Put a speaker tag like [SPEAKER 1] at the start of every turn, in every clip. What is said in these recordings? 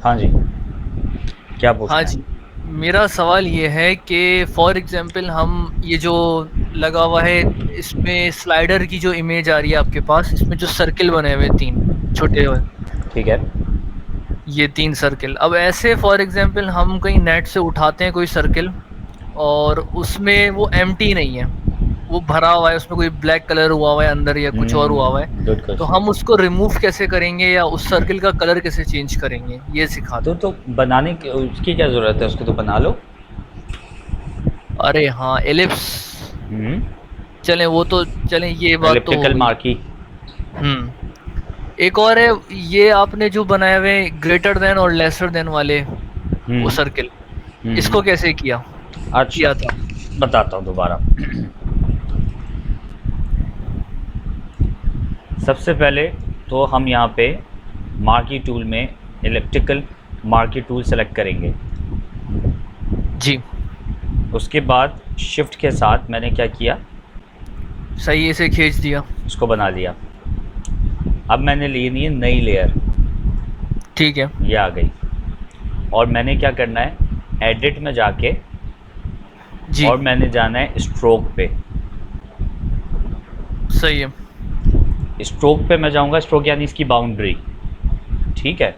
[SPEAKER 1] हाँ जी, क्या
[SPEAKER 2] हाँ
[SPEAKER 1] पूछना है?
[SPEAKER 2] जी, मेरा सवाल ये है कि फॉर एग्ज़ाम्पल हम ये जो लगा हुआ है, इसमें स्लाइडर की जो इमेज आ रही है आपके पास, इसमें जो सर्किल बने हुए हैं 3 छोटे वाले,
[SPEAKER 1] ठीक है।
[SPEAKER 2] ये 3 सर्किल। अब ऐसे फॉर एग्ज़ाम्पल हम कहीं नेट से उठाते हैं कोई सर्किल और उसमें वो एम्प्टी नहीं है, वो भरा हुआ है, उसमें कोई ब्लैक कलर हुआ हुआ है अंदर या कुछ और हुआ हुआ है,
[SPEAKER 1] गुड
[SPEAKER 2] तो
[SPEAKER 1] क्वेश्चन।
[SPEAKER 2] हम उसको रिमूव कैसे करेंगे या उस सर्किल का कलर कैसे चेंज करेंगे? ये सिखा दें।
[SPEAKER 1] तो बनाने की उसकी क्या ज़रूरत है? उसको तो बना लो।
[SPEAKER 2] अरे हाँ, एलिप्स।
[SPEAKER 1] हम्म।
[SPEAKER 2] चलें वो तो चलें, ये बात तो हो
[SPEAKER 1] एलिप्टिकल
[SPEAKER 2] गई।
[SPEAKER 1] मार्की।
[SPEAKER 2] हुँ। एक और है, ये आपने जो बनाए हुए ग्रेटर दैन और लेसर दैन वाले वो
[SPEAKER 1] हम्म।
[SPEAKER 2] सर्किल, इसको
[SPEAKER 1] हम्म।
[SPEAKER 2] कैसे किया
[SPEAKER 1] अच्छा,
[SPEAKER 2] किया था?
[SPEAKER 1] बताता हूँ दोबारा। सबसे पहले तो हम यहाँ पे मार्की टूल में इलेक्ट्रिकल मार्की टूल सेलेक्ट करेंगे।
[SPEAKER 2] जी,
[SPEAKER 1] उसके बाद शिफ्ट के साथ मैंने क्या किया,
[SPEAKER 2] सही से खींच दिया।
[SPEAKER 1] उसको बना लिया। अब मैंने लेनी है नई लेयर,
[SPEAKER 2] ठीक है।
[SPEAKER 1] ये आ गई। और मैंने क्या करना है, एडिट में जाके
[SPEAKER 2] जी,
[SPEAKER 1] और मैंने जाना है स्ट्रोक पे।
[SPEAKER 2] सही है।
[SPEAKER 1] स्ट्रोक पे मैं जाऊंगा, स्ट्रोक यानी इसकी बाउंड्री। ठीक है।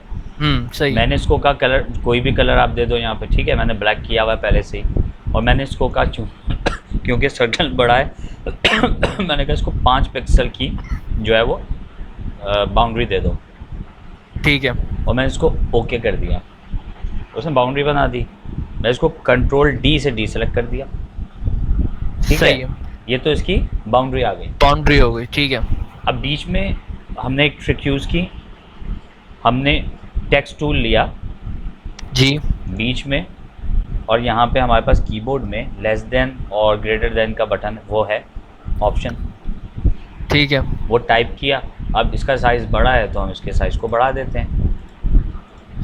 [SPEAKER 2] सही है।
[SPEAKER 1] मैंने इसको कहा कलर, कोई भी कलर आप दे दो यहाँ पे, ठीक है। मैंने ब्लैक किया हुआ है पहले से ही। और मैंने इसको कहा क्योंकि सर्कल बड़ा है मैंने कहा इसको 5 पिक्सल की जो है वो बाउंड्री दे दो।
[SPEAKER 2] ठीक है,
[SPEAKER 1] और मैंने इसको ओके कर दिया, उसने बाउंड्री बना दी। मैं इसको कंट्रोल डी से डी सेलेक्ट कर दिया। ठीक है।
[SPEAKER 2] सही है।
[SPEAKER 1] ये तो इसकी बाउंड्री आ गई।
[SPEAKER 2] बाउंड्री हो गई, ठीक है।
[SPEAKER 1] अब बीच में हमने एक ट्रिक यूज़ की, हमने टेक्स्ट टूल लिया
[SPEAKER 2] जी,
[SPEAKER 1] बीच में। और यहाँ पे हमारे पास कीबोर्ड में लेस देन और ग्रेटर देन का बटन वो है, ऑप्शन।
[SPEAKER 2] ठीक है।
[SPEAKER 1] वो टाइप किया। अब इसका साइज़ बड़ा है तो हम इसके साइज़ को बढ़ा देते हैं।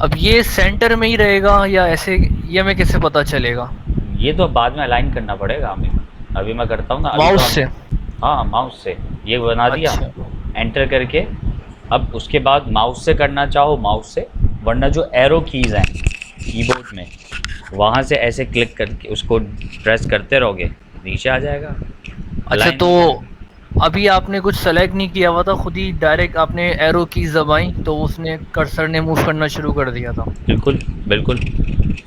[SPEAKER 2] अब ये सेंटर में ही रहेगा या ऐसे, ये हमें कैसे पता चलेगा?
[SPEAKER 1] ये तो बाद में अलाइन करना पड़ेगा हमें, अभी मैं करता हूँ ना, अभी तो
[SPEAKER 2] माउस
[SPEAKER 1] हम।
[SPEAKER 2] से?
[SPEAKER 1] हाँ, माउस से। ये बना दिया,
[SPEAKER 2] अच्छा,
[SPEAKER 1] एंटर करके। अब उसके बाद माउस से करना चाहो माउस से, वरना जो एरो कीज़ हैं कीबोर्ड में, वहाँ से ऐसे क्लिक करके उसको प्रेस करते रहोगे, नीचे आ जाएगा,
[SPEAKER 2] अच्छा,
[SPEAKER 1] अलाइन
[SPEAKER 2] तो
[SPEAKER 1] हो जाएगा।
[SPEAKER 2] अभी आपने कुछ सेलेक्ट नहीं किया हुआ था, खुद ही डायरेक्ट आपने एरो कीज़ दबाई तो उसने कर्सर ने मूव करना शुरू कर दिया था।
[SPEAKER 1] बिल्कुल, बिल्कुल।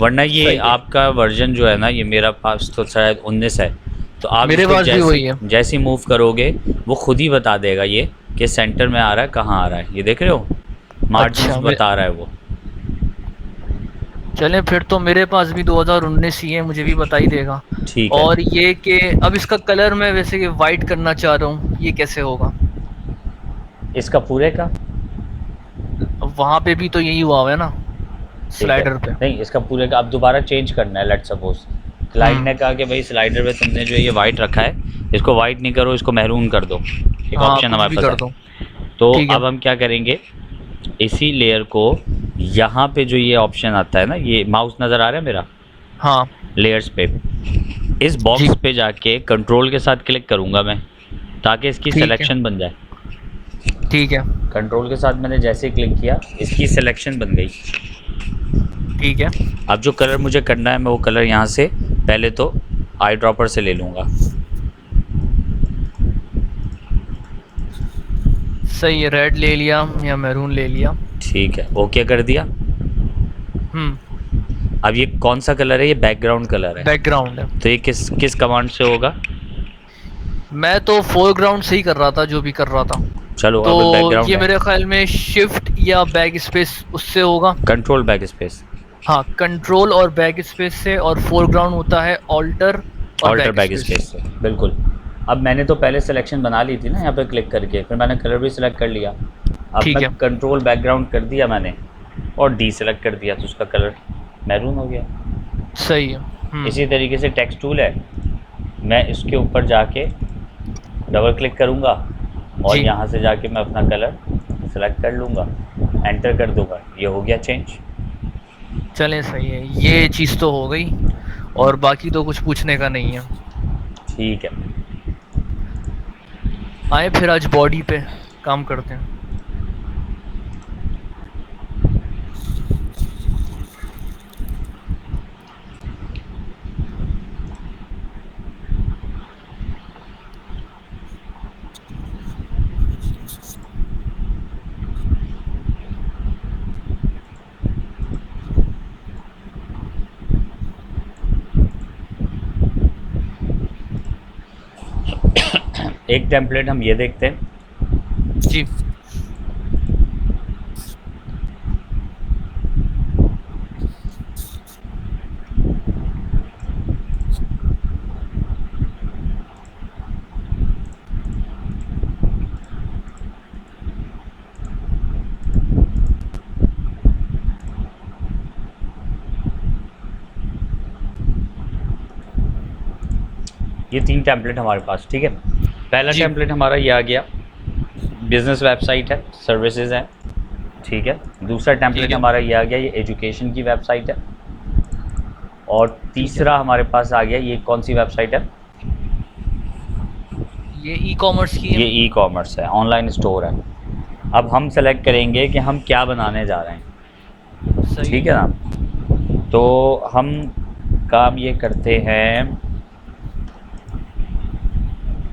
[SPEAKER 1] वरना ये
[SPEAKER 2] सही है।
[SPEAKER 1] आपका वर्ज़न जो है ना, ये मेरा पास तो शायद 19 है। तो आप
[SPEAKER 2] मेरे
[SPEAKER 1] इसको
[SPEAKER 2] पास भी
[SPEAKER 1] जैसे
[SPEAKER 2] वही है।
[SPEAKER 1] जैसे ही मूव करोगे, वो खुद ही बता देगा ये कि सेंटर में आ रहा है, कहाँ आ रहा है। ये देख रहे हो? मार्जिन्स
[SPEAKER 2] अच्छा, मैं
[SPEAKER 1] बता रहा है वो।
[SPEAKER 2] चलें फिर तो मेरे पास भी 2019 ही है, मुझे भी बता ही देगा।
[SPEAKER 1] ठीक है।
[SPEAKER 2] और ये कि अब इसका कलर मैं वैसे कि वाइट करना चाह रहा हूँ, ये कैसे होगा?
[SPEAKER 1] इसका पूरे का।
[SPEAKER 2] अब वहाँ पे भी तो यही हुआ हुआ है ना,
[SPEAKER 1] ठीक है।
[SPEAKER 2] स्लाइडर पे।
[SPEAKER 1] नहीं, इसका पूरे का अब दोबारा चेंज करना है, लेट्स सपोज़ क्लाइंट ने
[SPEAKER 2] हुँ,
[SPEAKER 1] कहा कि भाई स्लाइडर पे तुमने जो ये वाइट रखा है, इसको वाइट नहीं करो, इसको मैरून कर दो। एक
[SPEAKER 2] हाँ,
[SPEAKER 1] ऑप्शन
[SPEAKER 2] कुछ
[SPEAKER 1] हमारे
[SPEAKER 2] भी
[SPEAKER 1] पास
[SPEAKER 2] कर
[SPEAKER 1] है।
[SPEAKER 2] दो।
[SPEAKER 1] तो
[SPEAKER 2] ठीक है।
[SPEAKER 1] अब हम क्या करेंगे, इसी लेयर को यहाँ पे जो ये ऑप्शन आता है ना, ये माउस नज़र आ रहा है मेरा
[SPEAKER 2] हाँ,
[SPEAKER 1] लेयर्स पे, इस
[SPEAKER 2] जी,
[SPEAKER 1] बॉक्स पे जाके कंट्रोल के साथ क्लिक करूँगा मैं, ताकि इसकी
[SPEAKER 2] ठीक है,
[SPEAKER 1] सिलेक्शन बन जाए।
[SPEAKER 2] ठीक है,
[SPEAKER 1] कंट्रोल के साथ मैंने जैसे ही क्लिक किया, इसकी सिलेक्शन बन गई।
[SPEAKER 2] ठीक है।
[SPEAKER 1] अब जो कलर मुझे करना है, मैं वो कलर यहाँ से पहले तो आई ड्रॉपर से ले लूँगा।
[SPEAKER 2] सही है, रेड ले लिया या मैरून ले लिया।
[SPEAKER 1] ठीक है, ओके कर दिया।
[SPEAKER 2] हुँ,
[SPEAKER 1] अब ये कौन सा कलर है? ये बैकग्राउंड कलर है।
[SPEAKER 2] बैकग्राउंड है।
[SPEAKER 1] तो ये किस किस कमांड से होगा?
[SPEAKER 2] मैं तो फोरग्राउंड से ही कर रहा था, जो भी कर रहा था।
[SPEAKER 1] चलो,
[SPEAKER 2] तो
[SPEAKER 1] अब बैकग्राउंड
[SPEAKER 2] ये
[SPEAKER 1] है।
[SPEAKER 2] मेरे ख़्याल में शिफ्ट या बैक स्पेस उससे होगा।
[SPEAKER 1] Control back space.
[SPEAKER 2] हाँ, कंट्रोल और बैक स्पेस से, और फोरग्राउंड होता है ऑल्टर और
[SPEAKER 1] ऑल्टर
[SPEAKER 2] बैक
[SPEAKER 1] बैक
[SPEAKER 2] स्पेस से।
[SPEAKER 1] स्पेस से, बिल्कुल। अब मैंने तो पहले सिलेक्शन बना ली थी ना यहाँ पे क्लिक करके, फिर मैंने कलर भी सिलेक्ट कर लिया। अब
[SPEAKER 2] ठीक
[SPEAKER 1] मैं
[SPEAKER 2] है,
[SPEAKER 1] कंट्रोल बैकग्राउंड कर दिया मैंने, और डी सेलेक्ट कर दिया, तो उसका कलर मैरून हो गया।
[SPEAKER 2] सही है।
[SPEAKER 1] इसी तरीके से टेक्स्ट टूल है, मैं इसके ऊपर जाके डबल क्लिक करूँगा, और
[SPEAKER 2] जी,
[SPEAKER 1] यहाँ से जाके मैं अपना कलर सेलेक्ट कर लूँगा, एंटर कर दूँगा, ये हो गया चेंज।
[SPEAKER 2] चलें सही है, ये चीज़ तो हो गई और बाकी तो कुछ पूछने का नहीं है।
[SPEAKER 1] ठीक है।
[SPEAKER 2] आए फिर आज बॉडी पे काम करते हैं।
[SPEAKER 1] एक टेम्पलेट हम ये देखते हैं।
[SPEAKER 2] जी
[SPEAKER 1] ये 3 टेम्पलेट हमारे पास, ठीक है। पहला
[SPEAKER 2] जी
[SPEAKER 1] टेम्पलेट हमारा ये आ गया, बिजनेस वेबसाइट है, सर्विसेज है, ठीक है। दूसरा
[SPEAKER 2] ठीक
[SPEAKER 1] टेम्पलेट
[SPEAKER 2] है
[SPEAKER 1] हमारा ये आ गया, ये एजुकेशन की वेबसाइट है। और
[SPEAKER 2] ठीक है।
[SPEAKER 1] तीसरा हमारे पास आ गया, ये कौन सी वेबसाइट है?
[SPEAKER 2] ये ई कॉमर्स की
[SPEAKER 1] ये
[SPEAKER 2] है।
[SPEAKER 1] ई कॉमर्स है, ऑनलाइन स्टोर है। अब हम सेलेक्ट करेंगे कि हम क्या बनाने जा रहे हैं,
[SPEAKER 2] सही
[SPEAKER 1] ठीक है
[SPEAKER 2] है।
[SPEAKER 1] ना। तो हम काम ये करते हैं,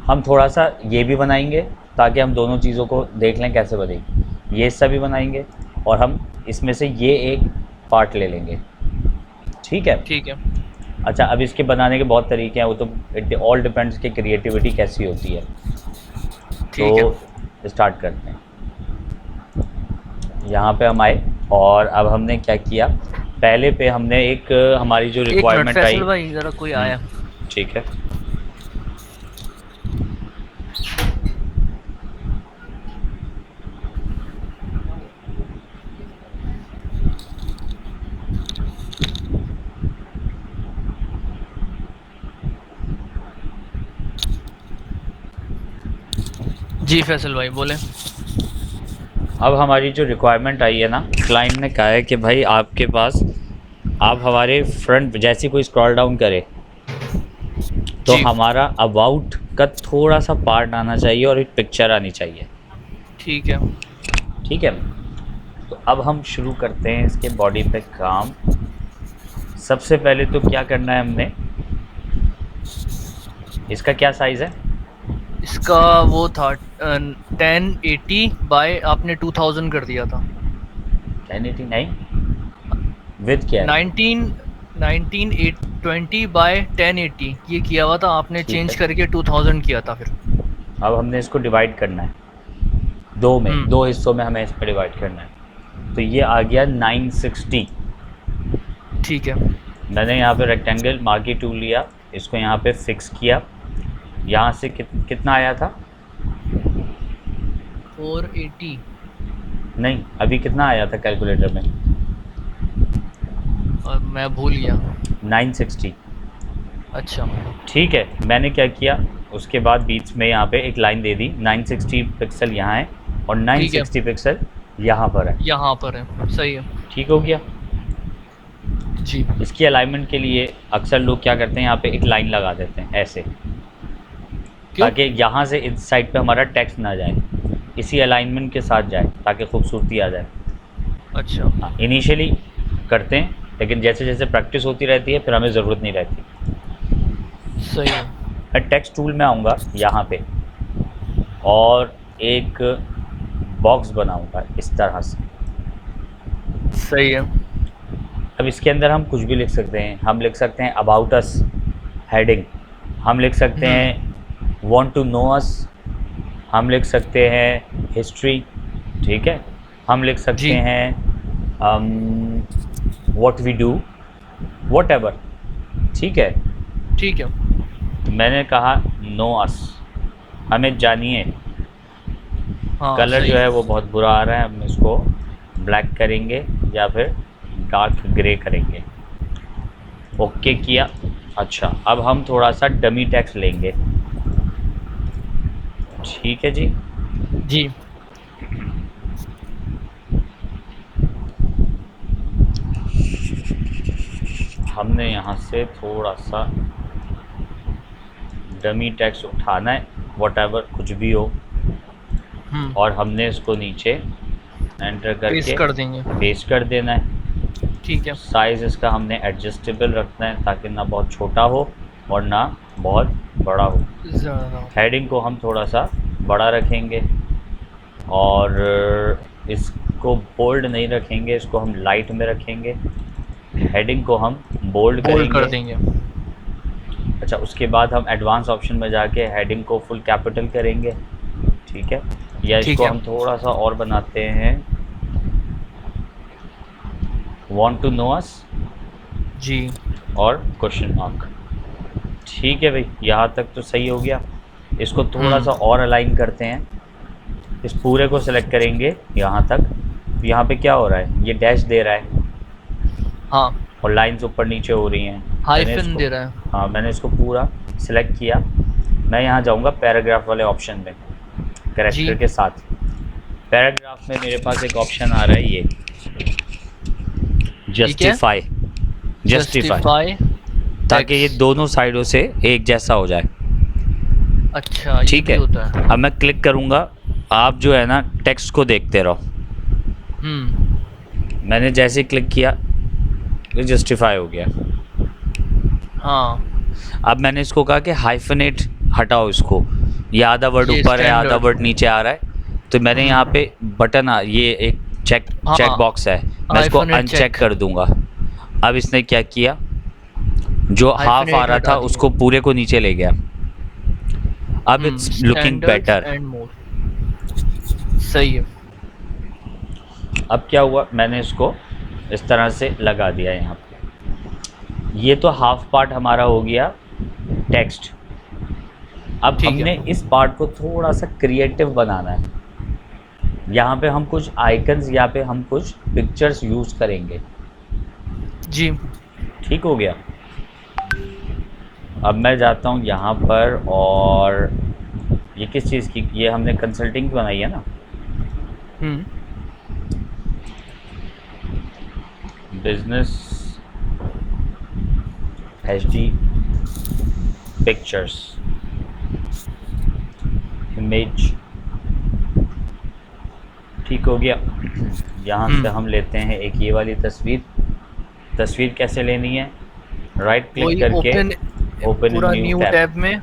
[SPEAKER 1] हम थोड़ा सा ये भी बनाएंगे ताकि हम दोनों चीज़ों को देख लें कैसे बनेगी। ये हिस्सा भी बनाएंगे और हम इसमें से ये एक पार्ट ले लेंगे, ठीक है।
[SPEAKER 2] ठीक है
[SPEAKER 1] अच्छा, अब इसके बनाने के बहुत तरीके हैं, वो तो इट ऑल डिपेंड्स कि क्रिएटिविटी कैसी होती है।
[SPEAKER 2] ठीक है।
[SPEAKER 1] तो स्टार्ट करते हैं। यहाँ पे हम आए और अब हमने क्या किया, पहले पे हमने एक हमारी जो
[SPEAKER 2] एक मिनट
[SPEAKER 1] रिक्वायरमेंट आई।
[SPEAKER 2] फैसल भाई, जरा कोई आया।
[SPEAKER 1] ठीक है।
[SPEAKER 2] जी फैसल भाई बोले।
[SPEAKER 1] अब हमारी जो रिक्वायरमेंट आई है ना, क्लाइंट ने कहा है कि भाई आपके पास, आप हमारे फ्रंट जैसे कोई स्क्रॉल डाउन करे तो
[SPEAKER 2] जी
[SPEAKER 1] हमारा अबाउट का थोड़ा सा पार्ट आना चाहिए और एक पिक्चर आनी चाहिए,
[SPEAKER 2] ठीक है।
[SPEAKER 1] ठीक है। तो अब हम शुरू करते हैं इसके बॉडी पे काम। सबसे पहले तो क्या करना है हमने, इसका क्या साइज़ है?
[SPEAKER 2] इसका वो था 1080 बाय आपने 2000 कर दिया था।
[SPEAKER 1] 1089 विद क्या है?
[SPEAKER 2] 1920 बाय 1080 ये किया हुआ था आपने,
[SPEAKER 1] ठीक
[SPEAKER 2] चेंज
[SPEAKER 1] है।
[SPEAKER 2] करके 2000 किया था फिर।
[SPEAKER 1] अब हमने इसको डिवाइड करना है दो में, दो हिस्सों में हमें इसमें डिवाइड करना है। तो ये आ गया 960।
[SPEAKER 2] ठीक है।
[SPEAKER 1] मैंने यहाँ पे रेक्टेंगल मार्की टूल लिया, इसको यहाँ पे फिक्स किया। यहाँ से कितना आया था?
[SPEAKER 2] 480
[SPEAKER 1] नहीं, अभी कितना आया था कैलकुलेटर में?
[SPEAKER 2] और मैं भूल गया।
[SPEAKER 1] 960।
[SPEAKER 2] अच्छा
[SPEAKER 1] ठीक है, मैंने क्या किया, उसके बाद बीच में यहाँ पे एक लाइन दे दी, 960 पिक्सल यहाँ है और
[SPEAKER 2] ठीक है।
[SPEAKER 1] 960 पिक्सल यहाँ पर है,
[SPEAKER 2] यहाँ पर है, सही है।
[SPEAKER 1] ठीक हो गया।
[SPEAKER 2] जी
[SPEAKER 1] इसकी अलाइनमेंट के लिए अक्सर लोग क्या करते हैं, यहाँ पे एक लाइन लगा देते हैं ऐसे,
[SPEAKER 2] क्यों?
[SPEAKER 1] ताकि यहाँ से इस साइड पे हमारा टेक्स्ट ना जाए, इसी अलाइनमेंट के साथ जाए ताकि खूबसूरती आ जाए।
[SPEAKER 2] अच्छा
[SPEAKER 1] इनिशियली करते हैं, लेकिन जैसे जैसे प्रैक्टिस होती रहती है फिर हमें ज़रूरत नहीं रहती।
[SPEAKER 2] सही है।
[SPEAKER 1] मैं टेक्स्ट टूल में आऊँगा यहाँ पे और एक बॉक्स बनाऊँगा इस तरह से।
[SPEAKER 2] सही है।
[SPEAKER 1] अब इसके अंदर हम कुछ भी लिख सकते हैं, हम लिख सकते हैं अबाउट अस हेडिंग, हम लिख सकते हैं वांट टू नो अस, हम लिख सकते हैं हिस्ट्री, ठीक है, हम लिख सकते
[SPEAKER 2] जी।
[SPEAKER 1] हैं what we do, whatever, ठीक है।
[SPEAKER 2] ठीक है।
[SPEAKER 1] तो मैंने कहा नो अस, हमें जानिए।
[SPEAKER 2] हाँ
[SPEAKER 1] कलर
[SPEAKER 2] सही
[SPEAKER 1] जो है वो बहुत बुरा आ रहा है, हम इसको ब्लैक करेंगे या फिर डार्क ग्रे करेंगे। ओके किया। अच्छा, अब हम थोड़ा सा डमी टेक्स्ट लेंगे, ठीक है जी।
[SPEAKER 2] जी
[SPEAKER 1] हमने यहाँ से थोड़ा सा डमी टेक्स्ट उठाना है, वॉटेवर कुछ भी हो, और हमने इसको नीचे एंटर करके
[SPEAKER 2] पेस्ट कर देंगे।
[SPEAKER 1] पेस्ट कर देना है।
[SPEAKER 2] ठीक है।
[SPEAKER 1] साइज़ इसका हमने एडजस्टेबल रखना है ताकि ना बहुत छोटा हो और ना बहुत बड़ा हो।
[SPEAKER 2] ज़्यादा।
[SPEAKER 1] हेडिंग को हम थोड़ा सा बड़ा रखेंगे और इसको बोल्ड नहीं रखेंगे, इसको हम लाइट में रखेंगे। हेडिंग को हम बोल्ड
[SPEAKER 2] बोल्ड
[SPEAKER 1] करेंगे।
[SPEAKER 2] कर देंगे।
[SPEAKER 1] अच्छा, उसके बाद हम एडवांस ऑप्शन में जाके हेडिंग को फुल कैपिटल करेंगे, ठीक है, या
[SPEAKER 2] ठीक
[SPEAKER 1] इसको
[SPEAKER 2] है।
[SPEAKER 1] हम थोड़ा सा और बनाते हैं, वांट टू नो अस
[SPEAKER 2] जी।
[SPEAKER 1] और क्वेश्चन मार्क। ठीक है भाई, यहाँ तक तो सही हो गया। इसको थोड़ा सा और अलाइन करते हैं, इस पूरे को सिलेक्ट करेंगे यहाँ तक। यहाँ पे क्या हो रहा है, ये डैश दे रहा है
[SPEAKER 2] हाँ,
[SPEAKER 1] और लाइंस ऊपर नीचे हो रही हैं।
[SPEAKER 2] हाइफन दे रहा है।
[SPEAKER 1] हाँ, मैंने इसको पूरा सिलेक्ट किया। मैं यहाँ जाऊँगा पैराग्राफ वाले ऑप्शन में,
[SPEAKER 2] जी।
[SPEAKER 1] कैरेक्टर के साथ। पैराग्राफ में मेरे पास एक ऑप्शन आ रहा है, ये जस्टिफाई,
[SPEAKER 2] जस्टिफाई,
[SPEAKER 1] ताकि ये दोनों साइडों से एक जैसा हो जाए।
[SPEAKER 2] अच्छा, ये
[SPEAKER 1] ठीक
[SPEAKER 2] भी
[SPEAKER 1] है,
[SPEAKER 2] होता है।
[SPEAKER 1] अब मैं क्लिक करूँगा, आप जो है ना टेक्स्ट को देखते रहो। मैंने जैसे क्लिक किया तो जस्टिफाई हो गया।
[SPEAKER 2] हाँ,
[SPEAKER 1] अब मैंने इसको कहा कि हाइफनेट हटाओ इसको, ये आधा वर्ड
[SPEAKER 2] ये
[SPEAKER 1] ऊपर है आधा
[SPEAKER 2] standard।
[SPEAKER 1] वर्ड नीचे आ रहा है, तो मैंने यहाँ पे बटन ये एक चेक बॉक्स है, मैं इसको
[SPEAKER 2] hyphenate
[SPEAKER 1] अनचेक
[SPEAKER 2] check।
[SPEAKER 1] कर दूंगा। अब इसने क्या किया, जो हाफ आ
[SPEAKER 2] Hyphenate
[SPEAKER 1] रहा
[SPEAKER 2] हटा
[SPEAKER 1] था
[SPEAKER 2] दिया।
[SPEAKER 1] उसको पूरे को नीचे ले गया। अब it's looking
[SPEAKER 2] Standards
[SPEAKER 1] better.
[SPEAKER 2] and more। सही है।
[SPEAKER 1] अब क्या हुआ, मैंने इसको इस तरह से लगा दिया यहाँ पे। ये तो हाफ पार्ट हमारा हो गया टेक्स्ट। अब
[SPEAKER 2] ठीक
[SPEAKER 1] हमने
[SPEAKER 2] है।
[SPEAKER 1] इस पार्ट को थोड़ा सा क्रिएटिव बनाना है। यहाँ पे हम कुछ आइकन्स, यहाँ पे हम कुछ पिक्चर्स यूज़ करेंगे।
[SPEAKER 2] जी।
[SPEAKER 1] ठीक हो गया। अब मैं जाता हूँ यहाँ पर, और ये किस चीज़ की, ये हमने कंसल्टिंग बनाई है ना, बिजनेस HD पिक्चर्स, इमेज। ठीक हो गया। यहाँ से हम लेते हैं एक ये वाली तस्वीर। तस्वीर कैसे लेनी है, राइट क्लिक करके ओपन
[SPEAKER 2] पूरा
[SPEAKER 1] न्यू
[SPEAKER 2] न्यू
[SPEAKER 1] टैब,
[SPEAKER 2] टैब में,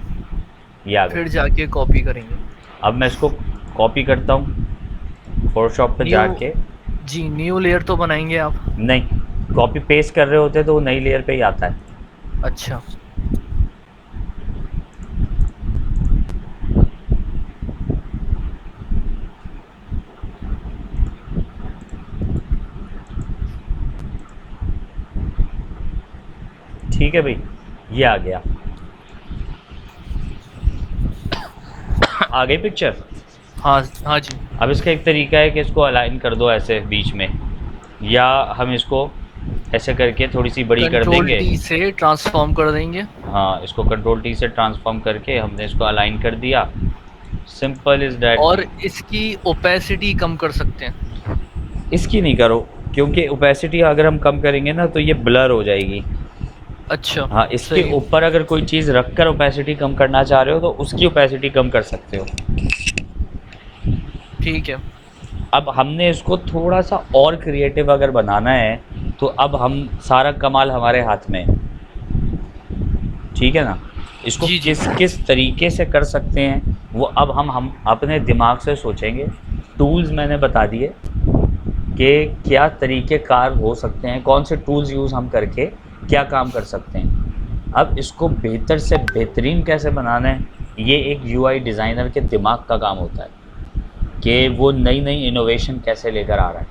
[SPEAKER 1] ये आ गया।
[SPEAKER 2] फिर जाके कॉपी करेंगे।
[SPEAKER 1] अब मैं इसको कॉपी करता हूँ, फोटोशॉप पे जाके।
[SPEAKER 2] जी, न्यू लेयर तो बनाएंगे आप?
[SPEAKER 1] नहीं, कॉपी पेस्ट कर रहे होते तो वो नई लेयर पे ही आता है।
[SPEAKER 2] अच्छा।
[SPEAKER 1] ठीक है भाई, ये आ गया। आ गई पिक्चर।
[SPEAKER 2] हाँ हाँ जी।
[SPEAKER 1] अब इसका एक तरीका है कि इसको अलाइन कर दो ऐसे बीच में, या हम इसको ऐसे करके थोड़ी सी बड़ी कर देंगे।
[SPEAKER 2] Ctrl+T से ट्रांसफॉर्म कर देंगे।
[SPEAKER 1] हाँ, इसको Ctrl+T से ट्रांसफॉर्म करके हमने इसको अलाइन कर दिया। Simple is that.
[SPEAKER 2] और इसकी ओपेसिटी कम कर सकते हैं।
[SPEAKER 1] इसकी नहीं करो, क्योंकि ओपेसिटी अगर हम कम करेंगे ना तो ये ब्लर हो जाएगी।
[SPEAKER 2] अच्छा।
[SPEAKER 1] हाँ, इसके
[SPEAKER 2] सही है।
[SPEAKER 1] ऊपर अगर कोई चीज़ रखकर ओपेसिटी कम करना चाह रहे हो तो उसकी ओपेसिटी कम कर सकते हो।
[SPEAKER 2] ठीक है।
[SPEAKER 1] अब हमने इसको थोड़ा सा और क्रिएटिव अगर बनाना है तो अब हम सारा कमाल हमारे हाथ में है। ठीक है ना, इसको
[SPEAKER 2] जी, जी।
[SPEAKER 1] किस तरीके से कर सकते हैं वो अब हम अपने दिमाग से सोचेंगे। टूल्स मैंने बता दिए कि क्या तरीके कार हो सकते हैं, कौन से टूल्स यूज़ हम करके क्या काम कर सकते हैं। अब इसको बेहतर से बेहतरीन कैसे बनाना है, ये एक UI डिज़ाइनर के दिमाग का काम होता है कि वो नई नई इनोवेशन कैसे लेकर आ रहा है।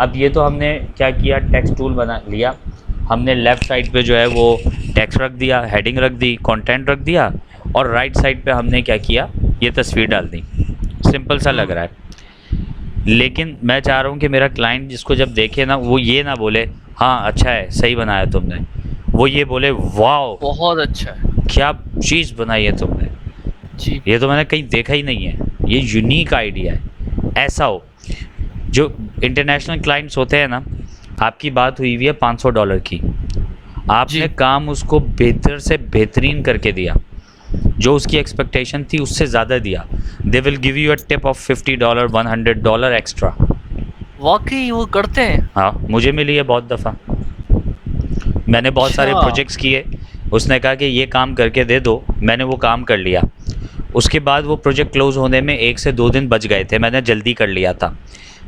[SPEAKER 1] अब ये तो हमने क्या किया, टेक्स्ट टूल बना लिया हमने। लेफ़्ट साइड पे जो है वो टेक्स्ट रख दिया, हेडिंग रख दी, कंटेंट रख दिया, और राइट साइड पे हमने क्या किया, ये तस्वीर डाल दी। सिंपल सा लग रहा है, लेकिन मैं चाह रहा हूँ कि मेरा क्लाइंट जिसको जब देखे ना, वो ये ना बोले हाँ अच्छा है, सही बनाया तुमने, वो ये बोले वाह
[SPEAKER 2] बहुत अच्छा है।
[SPEAKER 1] क्या चीज़ बनाई है तुमने,
[SPEAKER 2] जी।
[SPEAKER 1] ये तो मैंने कहीं देखा ही नहीं है, ये यूनिक आइडिया है। ऐसा हो। जो इंटरनेशनल क्लाइंट्स होते हैं ना, आपकी बात हुई हुई है $500 की, आपने काम उसको बेहतर से बेहतरीन करके दिया, जो उसकी एक्सपेक्टेशन थी उससे ज़्यादा दिया। They will give you a tip of $50 $100 extra.
[SPEAKER 2] वाकई वो करते हैं?
[SPEAKER 1] हाँ, मुझे मिली है बहुत दफ़ा। मैंने बहुत सारे प्रोजेक्ट्स किए, उसने कहा कि ये काम करके दे दो, मैंने वो काम कर लिया। उसके बाद वो प्रोजेक्ट क्लोज होने में 1 से 2 दिन बच गए थे, मैंने जल्दी कर लिया था।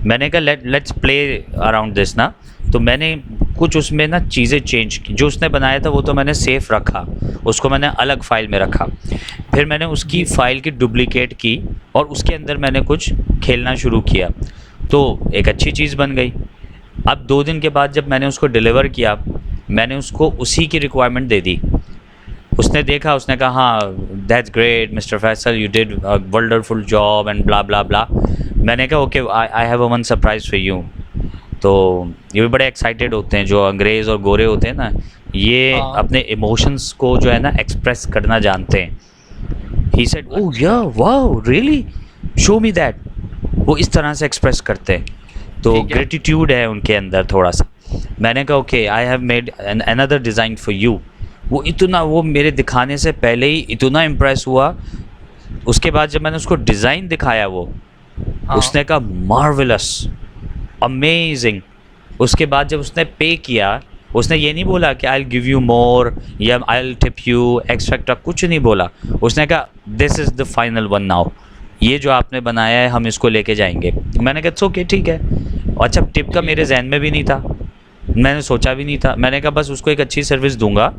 [SPEAKER 1] मैंने कहा लेट्स प्ले अराउंड दिस ना, तो मैंने कुछ उसमें ना चीज़ें चेंज की। जो उसने बनाया था वो तो मैंने सेफ रखा, उसको मैंने अलग फ़ाइल में रखा। फिर मैंने उसकी
[SPEAKER 2] जी।
[SPEAKER 1] फ़ाइल की डुप्लिकेट की और उसके अंदर मैंने कुछ खेलना शुरू किया, तो एक अच्छी चीज़ बन गई। अब 2 दिन के बाद जब मैंने उसको डिलीवर किया, मैंने उसको उसी की रिक्वायरमेंट दे दी। उसने देखा, उसने कहा हाँ that's great mister Faisal, you did wonderful job and blah blah blah. मैंने कहा okay, I have a one surprise for you. तो ये भी बड़े एक्साइटेड होते हैं जो अंग्रेज़ और गोरे होते हैं ना, ये
[SPEAKER 2] हाँ।
[SPEAKER 1] अपने इमोशंस को जो है ना एक्सप्रेस करना जानते हैं। ही सेड ओह या
[SPEAKER 2] अच्छा।
[SPEAKER 1] Wow really, show me that. वो इस तरह से एक्सप्रेस करते हैं, तो
[SPEAKER 2] ठीक है।
[SPEAKER 1] ग्रेटिट्यूड है उनके अंदर थोड़ा सा। मैंने कहा okay I have made another design for you. वो मेरे दिखाने से पहले ही इतना इम्प्रेस हुआ। उसके बाद जब मैंने उसको डिज़ाइन दिखाया, वो
[SPEAKER 2] हाँ।
[SPEAKER 1] उसने कहा मार्वेलस, अमेजिंग। उसके बाद जब उसने पे किया, उसने ये नहीं बोला कि I will give you more या I will tip you extra, कुछ नहीं बोला। उसने कहा this is the final one now, ये जो आपने बनाया है हम इसको लेके जाएंगे। मैंने कहा इट्स ओके, ठीक है। अच्छा, टिप का मेरे
[SPEAKER 2] ठीक है।
[SPEAKER 1] जहन में भी नहीं था, मैंने सोचा भी नहीं था। मैंने कहा बस उसको एक अच्छी सर्विस दूंगा,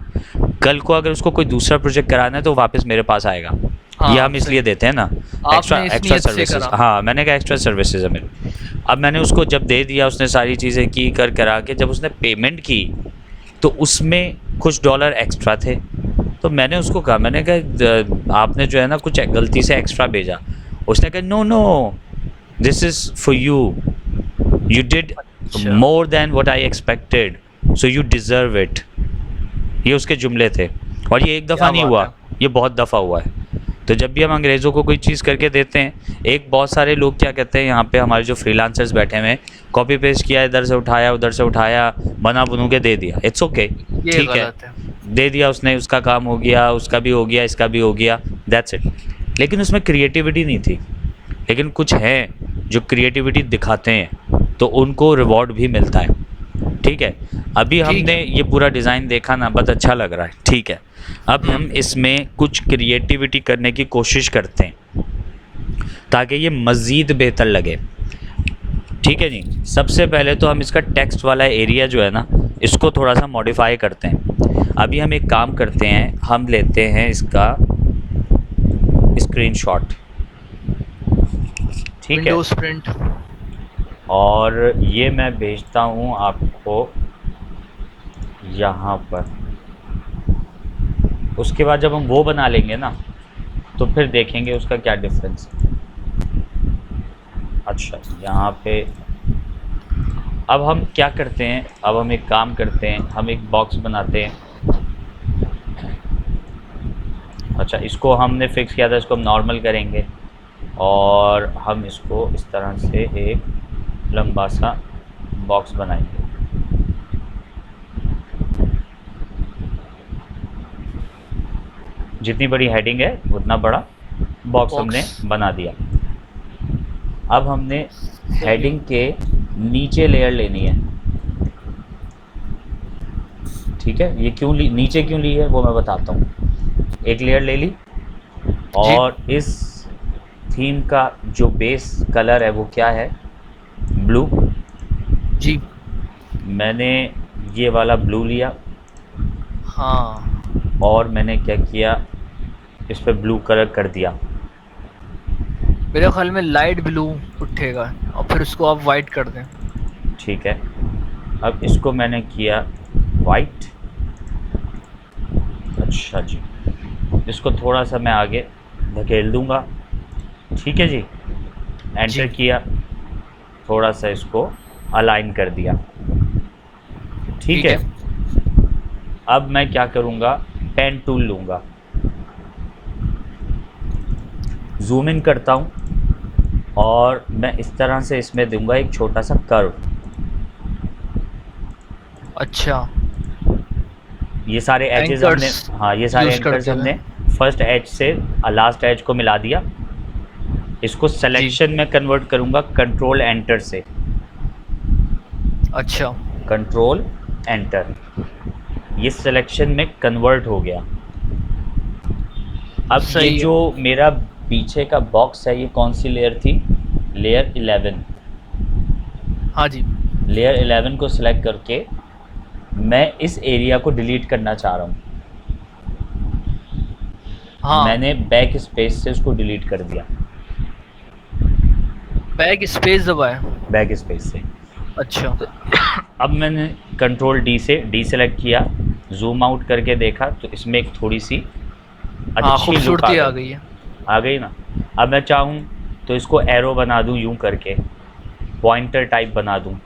[SPEAKER 1] कल को अगर उसको कोई दूसरा प्रोजेक्ट कराना है तो वापस मेरे पास आएगा। ये
[SPEAKER 2] हाँ,
[SPEAKER 1] हम इसलिए
[SPEAKER 2] सही।
[SPEAKER 1] देते हैं ना, एक्स्ट्रा
[SPEAKER 2] आपने इस
[SPEAKER 1] एक्स्ट्रा
[SPEAKER 2] नीयत से
[SPEAKER 1] सर्विसेज।
[SPEAKER 2] करा।
[SPEAKER 1] हाँ, मैंने कहा एक्स्ट्रा सर्विसेज है मेरी। अब मैंने उसको जब दे दिया, उसने सारी चीज़ें की कर करा के, जब उसने पेमेंट की तो उसमें कुछ डॉलर एक्स्ट्रा थे। तो मैंने उसको कहा, मैंने कहा आपने जो है ना कुछ गलती से एक्स्ट्रा भेजा। उसने कहा no no, this is for you, you did
[SPEAKER 2] अच्छा।
[SPEAKER 1] More than what I expected, so you deserve it. ये उसके जुमले थे। और ये एक दफ़ा
[SPEAKER 2] क्या
[SPEAKER 1] नहीं
[SPEAKER 2] बात
[SPEAKER 1] हुआ,
[SPEAKER 2] है।
[SPEAKER 1] ये बहुत दफ़ा हुआ है। तो जब भी हम अंग्रेज़ों को कोई चीज़ करके देते हैं, एक बहुत सारे लोग क्या कहते हैं यहाँ पे, हमारे जो फ्रीलांसर्स बैठे हुए हैं, कॉपी पेस्ट किया, इधर से उठाया उधर से उठाया, बना बुनू के दे दिया। इट्स ओके,
[SPEAKER 2] ये
[SPEAKER 1] ठीक है,
[SPEAKER 2] गलत है।
[SPEAKER 1] दे दिया उसने, उसका काम हो गया, उसका भी हो गया, इसका भी हो गया, दैट्स इट। लेकिन उसमें क्रिएटिविटी नहीं थी। लेकिन कुछ हैं जो क्रिएटिविटी दिखाते हैं तो उनको रिवॉर्ड भी मिलता है, ठीक है। अभी
[SPEAKER 2] ठीक
[SPEAKER 1] हमने
[SPEAKER 2] है।
[SPEAKER 1] ये पूरा डिज़ाइन देखा ना, बहुत अच्छा लग रहा है, ठीक है। अब हम
[SPEAKER 2] हम्म।
[SPEAKER 1] इसमें कुछ क्रिएटिविटी करने की कोशिश करते हैं ताकि ये मज़ीद बेहतर लगे, ठीक है जी। सबसे पहले तो हम इसका टेक्स्ट वाला एरिया जो है ना, इसको थोड़ा सा मॉडिफाई करते हैं। अभी हम एक काम करते हैं, हम लेते हैं इसका स्क्रीनशॉट, ठीक है,
[SPEAKER 2] विंडोज प्रिंट।
[SPEAKER 1] और ये मैं भेजता हूँ आपको यहाँ पर। उसके बाद जब हम वो बना लेंगे ना, तो फिर देखेंगे उसका क्या डिफरेंस है। अच्छा, यहाँ पे अब हम क्या करते हैं, अब हम एक काम करते हैं, हम एक बॉक्स बनाते हैं। अच्छा, इसको हमने फिक्स किया था, इसको हम नॉर्मल करेंगे और हम इसको इस तरह से एक लंबा सा बॉक्स बनाएंगे। जितनी बड़ी हेडिंग है उतना बड़ा बॉक्स हमने बना दिया। अब हमने हेडिंग के नीचे लेयर लेनी है, ठीक है। ये क्यों नीचे क्यों ली है वो मैं बताता हूँ। एक लेयर ले ली
[SPEAKER 2] जी।
[SPEAKER 1] और इस थीम का जो बेस कलर है वो क्या है, ब्लू।
[SPEAKER 2] जी।
[SPEAKER 1] मैंने ये वाला ब्लू लिया
[SPEAKER 2] हाँ।
[SPEAKER 1] और मैंने क्या किया, इस पर ब्लू कलर कर दिया।
[SPEAKER 2] मेरे ख्याल में लाइट ब्लू उठेगा और फिर उसको आप वाइट कर दें।
[SPEAKER 1] ठीक है, अब इसको मैंने किया वाइट। अच्छा जी, इसको थोड़ा सा मैं आगे धकेल दूंगा, ठीक है जी। एंटर
[SPEAKER 2] जी।
[SPEAKER 1] किया, थोड़ा सा इसको अलाइन कर दिया, ठीक
[SPEAKER 2] ठीक
[SPEAKER 1] है।
[SPEAKER 2] है।
[SPEAKER 1] अब मैं क्या करूँगा, पेन टूल लूँगा, जूम इन करता हूँ और मैं इस तरह से इसमें दूंगा एक छोटा सा कर्व।
[SPEAKER 2] अच्छा।
[SPEAKER 1] ये सारे एजेस हमने,
[SPEAKER 2] एंकर्स
[SPEAKER 1] हाँ ये सारे
[SPEAKER 2] यूज
[SPEAKER 1] एंकर्स
[SPEAKER 2] करते हुए।
[SPEAKER 1] हमने फर्स्ट एज से लास्ट एज को मिला दिया। इसको
[SPEAKER 2] जी।
[SPEAKER 1] सिलेक्शन में कन्वर्ट करूँगा कंट्रोल एंटर से,
[SPEAKER 2] अच्छा।
[SPEAKER 1] कंट्रोल एंटर, ये सिलेक्शन में कन्वर्ट हो गया। अब ये
[SPEAKER 2] सही है।
[SPEAKER 1] जो मेरा पीछे का बॉक्स है, ये कौन सी लेयर थी, लेयर 11।
[SPEAKER 2] हाँ जी।
[SPEAKER 1] लेयर 11 को सिलेक्ट करके मैं इस एरिया को डिलीट करना चाह रहा हूँ।
[SPEAKER 2] हाँ,
[SPEAKER 1] मैंने बैक स्पेस से उसको डिलीट कर दिया,
[SPEAKER 2] बैक स्पेस दबाया।
[SPEAKER 1] बैक स्पेस से।
[SPEAKER 2] अच्छा।
[SPEAKER 1] अब मैंने कंट्रोल डी से सेलेक्ट किया, जूम आउट करके देखा तो इसमें एक थोड़ी सी
[SPEAKER 2] हाँ,
[SPEAKER 1] अच्छी लुक
[SPEAKER 2] खूबसूरती आ गई है।
[SPEAKER 1] आ गई ना। अब मैं चाहूँ तो इसको एरो बना दूँ यूं करके, पॉइंटर टाइप बना दूँ,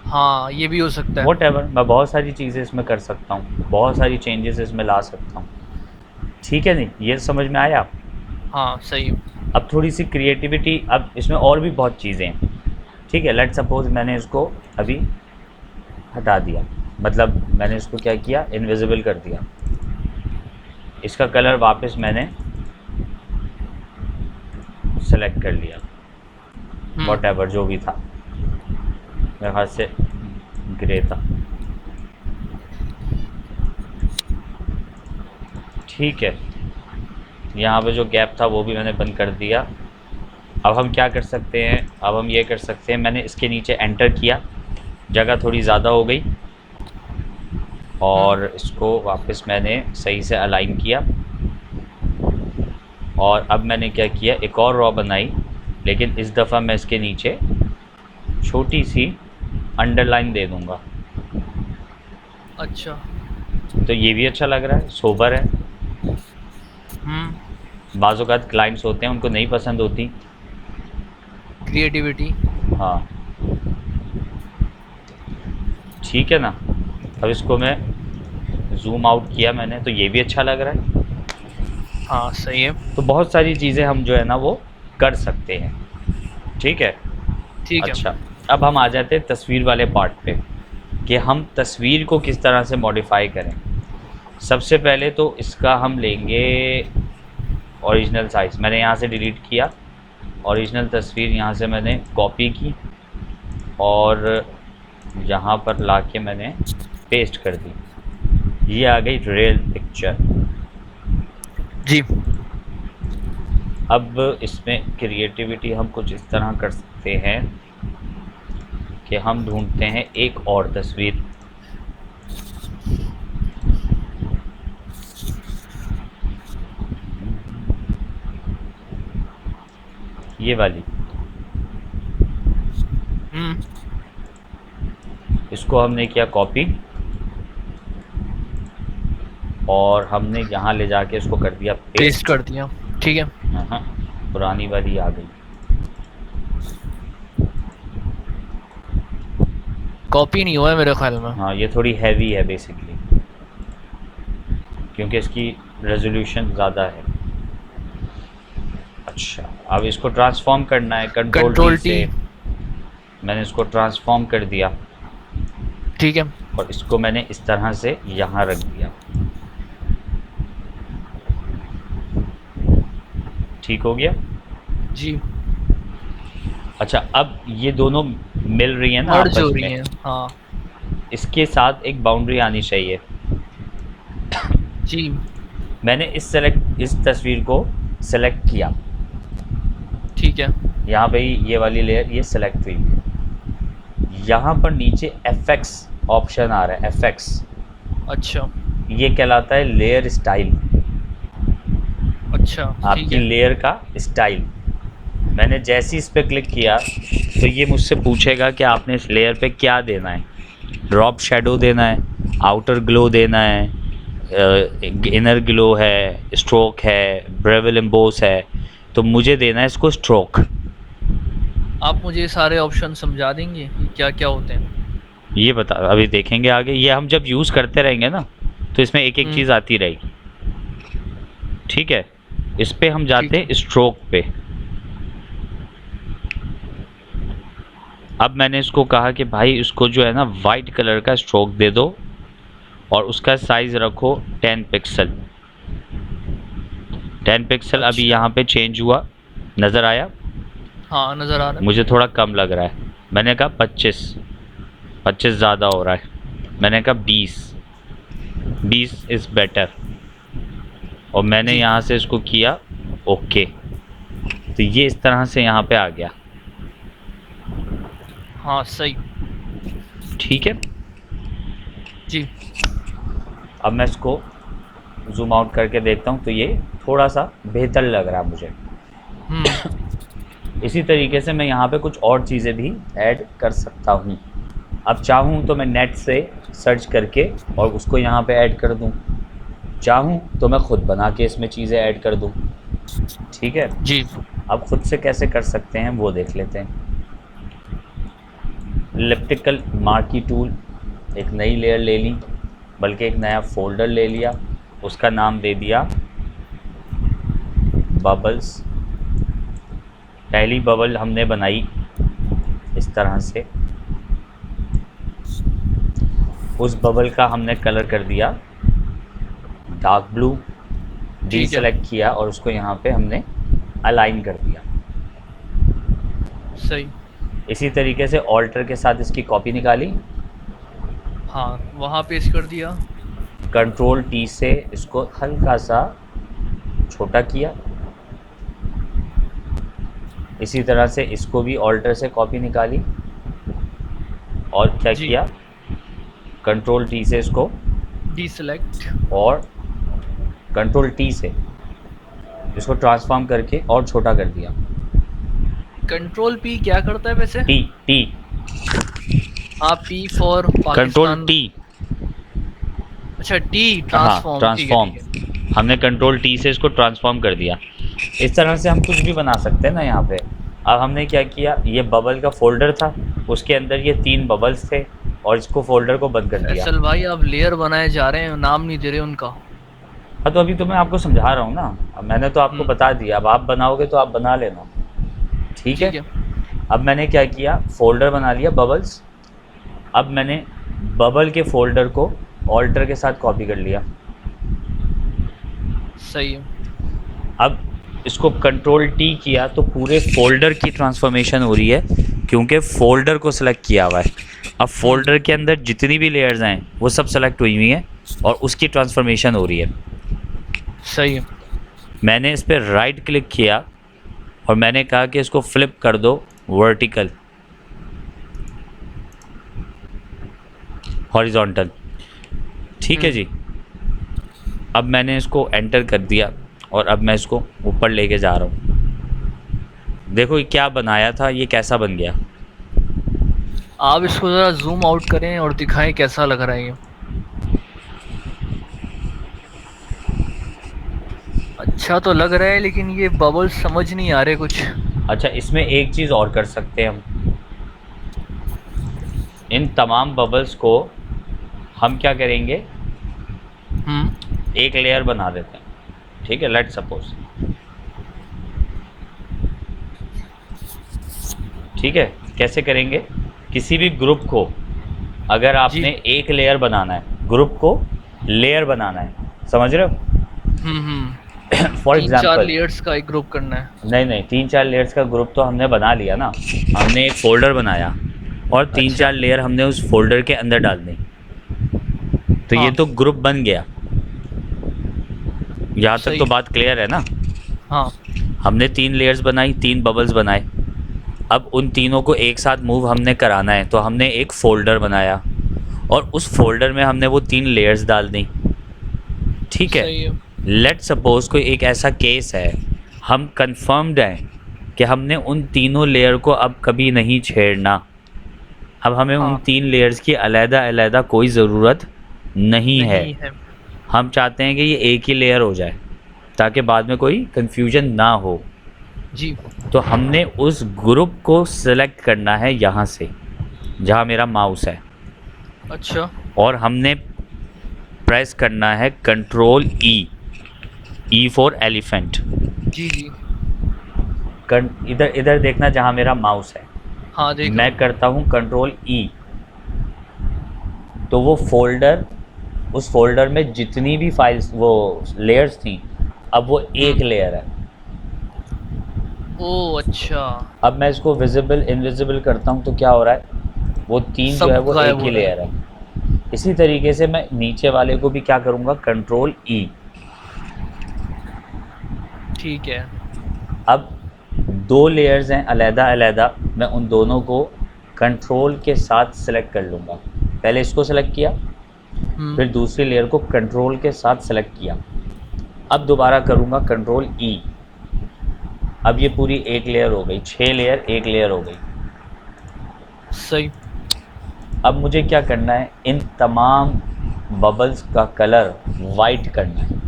[SPEAKER 2] हाँ, ये भी हो सकता है।
[SPEAKER 1] वॉट मैं बहुत सारी चीज़ें इसमें कर सकता हूँ, बहुत सारी चेंजेस इसमें ला सकता हूँ। ठीक है, नहीं ये समझ में आया।
[SPEAKER 2] हाँ, सही है।
[SPEAKER 1] अब थोड़ी सी क्रिएटिविटी, अब इसमें और भी बहुत चीज़ें हैं। ठीक है, लेट सपोज मैंने इसको अभी हटा दिया, मतलब मैंने इसको क्या किया, इनविजिबल कर दिया। इसका कलर वापस मैंने सेलेक्ट कर लिया, वॉट जो भी था, मेरे ख्याल से ग्रे था। ठीक है, यहाँ पे जो गैप था वो भी मैंने बंद कर दिया। अब हम क्या कर सकते हैं, अब हम ये कर सकते हैं, मैंने इसके नीचे एंटर किया, जगह थोड़ी ज़्यादा हो गई, और इसको वापस मैंने सही से अलाइन किया। और अब मैंने क्या किया, एक और रॉ बनाई, लेकिन इस दफ़ा मैं इसके नीचे छोटी सी अंडरलाइन दे दूँगा।
[SPEAKER 2] अच्छा।
[SPEAKER 1] तो ये भी अच्छा लग रहा है, सोबर है। बाज़ औक़ात क्लाइंट्स होते हैं उनको नहीं पसंद होती
[SPEAKER 2] क्रिएटिविटी।
[SPEAKER 1] हाँ, ठीक है ना। अब इसको मैं जूम आउट किया मैंने, तो ये भी अच्छा लग रहा है।
[SPEAKER 2] हाँ, सही है।
[SPEAKER 1] तो बहुत सारी चीज़ें हम जो है ना वो कर सकते हैं। ठीक है।
[SPEAKER 2] ठीक है।
[SPEAKER 1] अच्छा, अब हम आ जाते हैं तस्वीर वाले पार्ट पे, कि हम तस्वीर को किस तरह से मॉडिफाई करें। सबसे पहले तो इसका हम लेंगे ओरिजिनल साइज़, मैंने यहाँ से डिलीट किया, ओरिजिनल तस्वीर यहाँ से मैंने कॉपी की और यहाँ पर लाके मैंने पेस्ट कर दी। ये आ गई रियल पिक्चर।
[SPEAKER 2] जी।
[SPEAKER 1] अब इसमें क्रिएटिविटी हम कुछ इस तरह कर सकते हैं कि हम ढूंढते हैं एक और तस्वीर। ये वाली, इसको हमने किया कॉपी और हमने यहाँ ले जाके इसको कर दिया
[SPEAKER 2] पेस्ट कर दिया। ठीक है।
[SPEAKER 1] हाँ, पुरानी वाली आ गई।
[SPEAKER 2] कॉपी नहीं हुआ है मेरे ख्याल में।
[SPEAKER 1] हाँ, ये थोड़ी हैवी है बेसिकली, क्योंकि इसकी रेजोल्यूशन ज़्यादा है। अच्छा, अब इसको ट्रांसफॉर्म करना है, कंट्रोल टी से मैंने इसको ट्रांसफॉर्म कर दिया।
[SPEAKER 2] ठीक है।
[SPEAKER 1] और इसको मैंने इस तरह से यहाँ रख दिया। ठीक हो गया
[SPEAKER 2] जी।
[SPEAKER 1] अच्छा, अब ये दोनों मिल रही है ना
[SPEAKER 2] मर्ज हो
[SPEAKER 1] आपस
[SPEAKER 2] रही
[SPEAKER 1] में,
[SPEAKER 2] हैं। हाँ
[SPEAKER 1] इसके साथ एक बाउंड्री आनी चाहिए।
[SPEAKER 2] जी।
[SPEAKER 1] मैंने इस तस्वीर को सेलेक्ट किया,
[SPEAKER 2] ठीक है।
[SPEAKER 1] यहाँ पे ये वाली लेयर ये सेलेक्ट हुई, यहाँ पर नीचे FX ऑप्शन आ रहा है, FX।
[SPEAKER 2] अच्छा।
[SPEAKER 1] ये कहलाता है लेयर स्टाइल।
[SPEAKER 2] अच्छा,
[SPEAKER 1] आपकी लेयर का स्टाइल। मैंने जैसे इस पर क्लिक किया तो ये मुझसे पूछेगा कि आपने इस लेयर पे क्या देना है, ड्रॉप शेडो देना है, आउटर ग्लो देना है, इनर ग्लो है, स्ट्रोक है, ब्रेवल एम्बोस है। तो मुझे देना है इसको स्ट्रोक।
[SPEAKER 2] आप मुझे सारे ऑप्शन समझा देंगे कि क्या क्या होते हैं?
[SPEAKER 1] ये बता, अभी देखेंगे आगे, ये हम जब यूज़ करते रहेंगे ना तो इसमें एक एक चीज़ आती रहेगी। ठीक है, इस पे हम जाते हैं स्ट्रोक पे। अब मैंने इसको कहा कि भाई इसको जो है ना वाइट कलर का स्ट्रोक दे दो और उसका साइज़ रखो 10 पिक्सल। 10 पिक्सल। अभी यहाँ पे चेंज हुआ, नज़र आया?
[SPEAKER 2] हाँ, नज़र आ रहा है।
[SPEAKER 1] मुझे थोड़ा कम लग रहा है, मैंने कहा 25 ज़्यादा हो रहा है, मैंने कहा 20 इज़ बेटर। और मैंने यहाँ से इसको किया ओके, तो ये इस तरह से यहाँ पे आ गया।
[SPEAKER 2] हाँ, सही।
[SPEAKER 1] ठीक है,
[SPEAKER 2] जी।
[SPEAKER 1] अब मैं इसको जूम आउट करके देखता हूँ तो ये थोड़ा सा बेहतर लग रहा है मुझे। इसी तरीके से मैं यहाँ पे कुछ और चीज़ें भी ऐड कर सकता हूँ। अब चाहूँ तो मैं नेट से सर्च करके और उसको यहाँ पे ऐड कर दूँ, चाहूँ तो मैं खुद बना के इसमें चीज़ें ऐड कर दूँ। ठीक है,
[SPEAKER 2] जी।
[SPEAKER 1] अब खुद से कैसे कर सकते हैं वो देख लेते हैं। इलिप्टिकल मार्की टूल, एक नई लेयर ले ली, बल्कि एक नया फोल्डर ले लिया, उसका नाम दे दिया बबल्स। पहली बबल हमने बनाई इस तरह से, उस बबल का हमने कलर कर दिया डार्क ब्लू, डी
[SPEAKER 2] ठीक है।
[SPEAKER 1] सेलेक्ट किया और उसको यहाँ पे हमने अलाइन कर दिया।
[SPEAKER 2] सही।
[SPEAKER 1] इसी तरीके से ऑल्टर के साथ इसकी कॉपी निकाली,
[SPEAKER 2] हाँ, वहाँ पेस्ट कर दिया।
[SPEAKER 1] कंट्रोल टी से इसको हल्का सा छोटा किया। इसी तरह से इसको भी ऑल्टर से कॉपी निकाली और क्या
[SPEAKER 2] जी।
[SPEAKER 1] किया, कंट्रोल टी से इसको
[SPEAKER 2] डीसेलेक्ट।
[SPEAKER 1] और कंट्रोल टी से इसको ट्रांसफॉर्म करके और छोटा कर दिया।
[SPEAKER 2] कंट्रोल पी क्या करता है वैसे?
[SPEAKER 1] टी टी
[SPEAKER 2] हाँ, P for
[SPEAKER 1] control
[SPEAKER 2] Pakistan.
[SPEAKER 1] T,
[SPEAKER 2] अच्छा, टी
[SPEAKER 1] हाँ
[SPEAKER 2] ट्रांसफॉर्म। ठीक है,
[SPEAKER 1] ट्रांसफॉर्म,
[SPEAKER 2] ठीक है।
[SPEAKER 1] हमने कंट्रोल टी से इसको ट्रांसफॉर्म कर दिया। इस तरह से हम कुछ भी बना सकते हैं ना यहाँ पे। अब हमने क्या किया, ये बबल का फोल्डर था, उसके अंदर ये 3 बबल्स थे और इसको फोल्डर को बंद कर दिया।
[SPEAKER 2] असल भाई, आप लेयर बनाए जा रहे हैं, नाम नहीं दे रहे उनका।
[SPEAKER 1] हाँ तो अभी तो मैं आपको समझा रहा हूँ ना, अब मैंने तो आपको बता दिया, अब आप बनाओगे तो आप बना लेना। ठीक है, अब मैंने क्या किया, फोल्डर बना लिया बबल्स। अब मैंने बबल के फोल्डर को ऑल्टर के साथ कॉपी कर लिया।
[SPEAKER 2] सही है।
[SPEAKER 1] अब इसको कंट्रोल टी किया तो पूरे फोल्डर की ट्रांसफॉर्मेशन हो रही है, क्योंकि फोल्डर को सिलेक्ट किया हुआ है। अब फोल्डर के अंदर जितनी भी लेयर्स हैं वो सब सेलेक्ट हुई हुई हैं और उसकी ट्रांसफॉर्मेशन हो रही है।
[SPEAKER 2] सही है।
[SPEAKER 1] मैंने इस पर राइट क्लिक किया और मैंने कहा कि इसको फ्लिप कर दो वर्टिकल, हॉरिजॉन्टल। ठीक है जी, अब मैंने इसको एंटर कर दिया और अब मैं इसको ऊपर लेके जा रहा हूँ। देखो ये क्या बनाया था, ये कैसा बन गया।
[SPEAKER 2] आप इसको ज़रा जूम आउट करें और दिखाएं कैसा लग रहा है ये। अच्छा तो लग रहा है, लेकिन ये बबल्स समझ नहीं आ रहे कुछ।
[SPEAKER 1] अच्छा, इसमें एक चीज़ और कर सकते हैं हम, इन तमाम बबल्स को हम क्या करेंगे, एक लेयर बना देते हैं। ठीक है, लेट सपोज, ठीक है, कैसे करेंगे, किसी भी ग्रुप को अगर आपने एक लेयर बनाना है, ग्रुप को लेयर बनाना है, समझ रहे हो। फॉर
[SPEAKER 2] 3-4
[SPEAKER 1] एग्जाम्पल,
[SPEAKER 2] लेयर्स का एक ग्रुप करना है।
[SPEAKER 1] नहीं नहीं, 3-4 लेयर्स का ग्रुप तो हमने बना लिया ना, हमने एक फोल्डर बनाया और 3-4 लेयर हमने उस फोल्डर के अंदर डाल दी, तो ये तो ग्रुप बन गया। यहाँ तक तो बात क्लियर है ना।
[SPEAKER 2] हाँ,
[SPEAKER 1] हमने 3 लेयर्स बनाई, 3 बबल्स बनाए। अब उन तीनों को एक साथ मूव हमने कराना है, तो हमने एक फ़ोल्डर बनाया और उस फोल्डर में हमने वो 3 लेयर्स डाल दी। ठीक है, लेट सपोज कोई एक ऐसा केस है, हम कंफर्म्ड हैं कि हमने उन तीनों लेयर को अब कभी नहीं छेड़ना। अब हमें उन 3 लेयर्स की अलग-अलग कोई ज़रूरत नहीं है। हम चाहते हैं कि ये एक ही लेयर हो जाए ताकि बाद में कोई कंफ्यूजन ना हो
[SPEAKER 2] जी।
[SPEAKER 1] तो हमने उस ग्रुप को सिलेक्ट करना है यहाँ से, जहाँ मेरा माउस है।
[SPEAKER 2] अच्छा।
[SPEAKER 1] और हमने प्रेस करना है कंट्रोल ई फॉर एलिफेंट।
[SPEAKER 2] जी जी।
[SPEAKER 1] इधर इधर देखना जहाँ मेरा माउस है।
[SPEAKER 2] हाँ, देख
[SPEAKER 1] मैं करता हूँ कंट्रोल ई, तो वो फोल्डर, उस फोल्डर में जितनी भी फाइल्स, वो लेयर्स थी, अब वो एक लेयर है।
[SPEAKER 2] ओह अच्छा।
[SPEAKER 1] अब मैं इसको विजिबल इनविजिबल करता हूँ तो क्या हो रहा है, वो 3 जो है वो एक ही लेयर है। इसी तरीके से मैं नीचे वाले को भी क्या करूँगा, कंट्रोल ई।
[SPEAKER 2] ठीक है।
[SPEAKER 1] अब 2 लेयर्स हैं अलग-अलग, मैं उन दोनों को कंट्रोल के साथ सिलेक्ट कर लूँगा। पहले इसको सिलेक्ट किया, फिर दूसरी लेयर को कंट्रोल के साथ सेलेक्ट किया। अब दोबारा करूँगा कंट्रोल ई। अब ये पूरी एक लेयर हो गई, 6 लेयर एक लेयर हो गई।
[SPEAKER 2] सही।
[SPEAKER 1] अब मुझे क्या करना है, इन तमाम बबल्स का कलर वाइट करना है।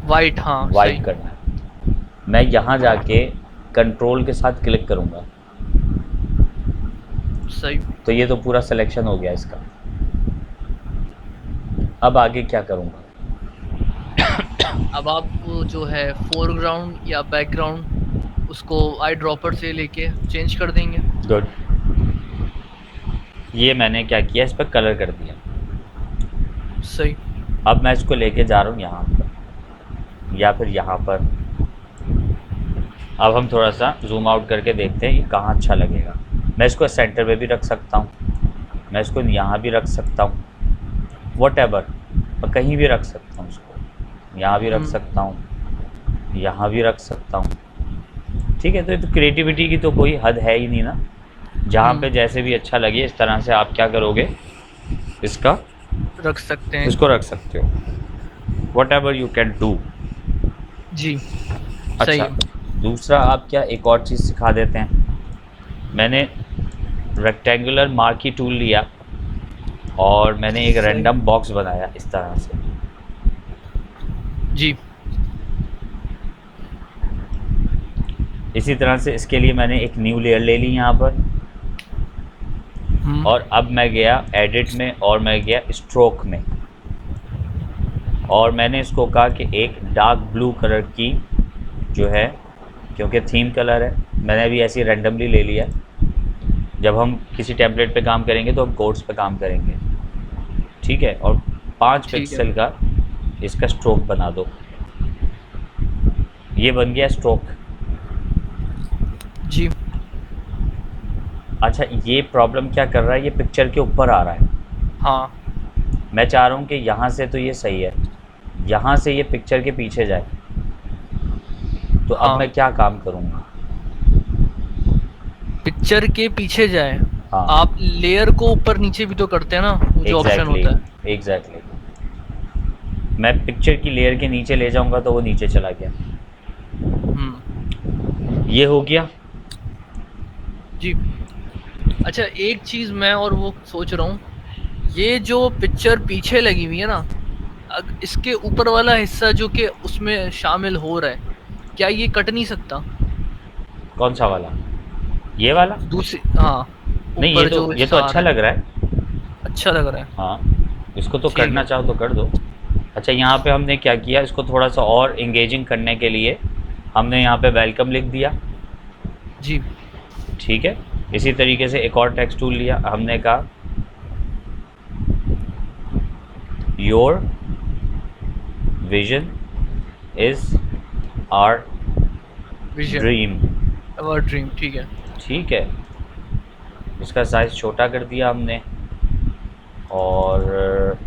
[SPEAKER 2] वाइट, हाँ
[SPEAKER 1] वाइट
[SPEAKER 2] सही।
[SPEAKER 1] करना है। मैं यहाँ जाके कंट्रोल के साथ क्लिक करूँगा,
[SPEAKER 2] सही।
[SPEAKER 1] तो ये तो पूरा सिलेक्शन हो गया इसका। अब आगे क्या करूँगा,
[SPEAKER 2] अब आप वो जो है फोरग्राउंड या बैकग्राउंड उसको आई ड्रॉपर से लेके चेंज कर देंगे।
[SPEAKER 1] गुड। ये मैंने क्या किया, इस पर कलर कर दिया।
[SPEAKER 2] सही।
[SPEAKER 1] अब मैं इसको लेके जा रहा हूँ यहाँ पर या फिर यहाँ पर। अब हम थोड़ा सा जूम आउट करके देखते हैं ये कहाँ अच्छा लगेगा। मैं इसको सेंटर पे भी रख सकता हूँ, मैं इसको यहाँ भी रख सकता हूँ, वॉटेवर, मैं कहीं भी रख सकता हूँ इसको। यहाँ भी रख सकता हूँ, यहाँ भी रख सकता हूँ। ठीक है, तो ये तो क्रिएटिविटी की तो कोई हद है ही नहीं ना। जहाँ पे जैसे भी अच्छा लगे इस तरह से आप क्या करोगे, इसका
[SPEAKER 2] रख सकते हैं।
[SPEAKER 1] इसको रख सकते हो। Whatever you can do.
[SPEAKER 2] जी।
[SPEAKER 1] अच्छा, दूसरा आप क्या, एक और चीज़ सिखा देते हैं। मैंने रेक्टेंगुलर मार्की टूल लिया और मैंने एक रैंडम बॉक्स बनाया इस तरह से।
[SPEAKER 2] जी।
[SPEAKER 1] इसी तरह से इसके लिए मैंने एक न्यू लेयर ले ली यहाँ पर, और अब मैं गया एडिट में और मैं गया स्ट्रोक में, और मैंने इसको कहा कि एक डार्क ब्लू कलर की जो है, क्योंकि थीम कलर है, मैंने अभी ऐसी रैंडमली ले लिया। जब हम किसी टेम्पलेट पे काम करेंगे तो हम कोड्स पे काम करेंगे, ठीक है। और 5 पिक्सल का इसका स्ट्रोक बना दो। ये बन गया स्ट्रोक।
[SPEAKER 2] जी।
[SPEAKER 1] अच्छा, ये प्रॉब्लम क्या कर रहा है, ये पिक्चर के ऊपर आ रहा है।
[SPEAKER 2] हाँ।
[SPEAKER 1] मैं चाह रहा हूँ कि यहाँ से तो ये सही है, यहाँ से ये पिक्चर के पीछे जाए। तो
[SPEAKER 2] हाँ।
[SPEAKER 1] अब मैं क्या काम करूँगा,
[SPEAKER 2] पिक्चर के पीछे जाए।
[SPEAKER 1] हाँ।
[SPEAKER 2] आप लेयर को ऊपर नीचे भी तो करते हैं ना, वो जो ऑप्शन होता है।
[SPEAKER 1] एग्जैक्टली। मैं पिक्चर की लेयर के नीचे ले जाऊंगा तो वो नीचे चला गया। ये हो गया।
[SPEAKER 2] जी। अच्छा, एक चीज़ मैं और वो सोच रहा हूँ, ये जो पिक्चर पीछे लगी हुई है ना, इसके ऊपर वाला हिस्सा जो कि उसमें शामिल हो रहा है, क्या ये कट नहीं सकता?
[SPEAKER 1] कौन सा वाला, ये वाला?
[SPEAKER 2] दूसरी, हाँ।
[SPEAKER 1] नहीं, ये तो अच्छा लग रहा है।
[SPEAKER 2] अच्छा लग रहा है।
[SPEAKER 1] हाँ, इसको तो करना चाहो तो कर दो। अच्छा, यहाँ पे हमने क्या किया, इसको थोड़ा सा और इंगेजिंग करने के लिए हमने यहाँ पे वेलकम लिख दिया।
[SPEAKER 2] जी।
[SPEAKER 1] ठीक है। इसी तरीके से एक और टेक्स्ट टूल लिया, हमने कहा your vision is our dream.
[SPEAKER 2] Our dream, ठीक है।
[SPEAKER 1] ठीक है। इसका साइज़ छोटा कर दिया हमने, और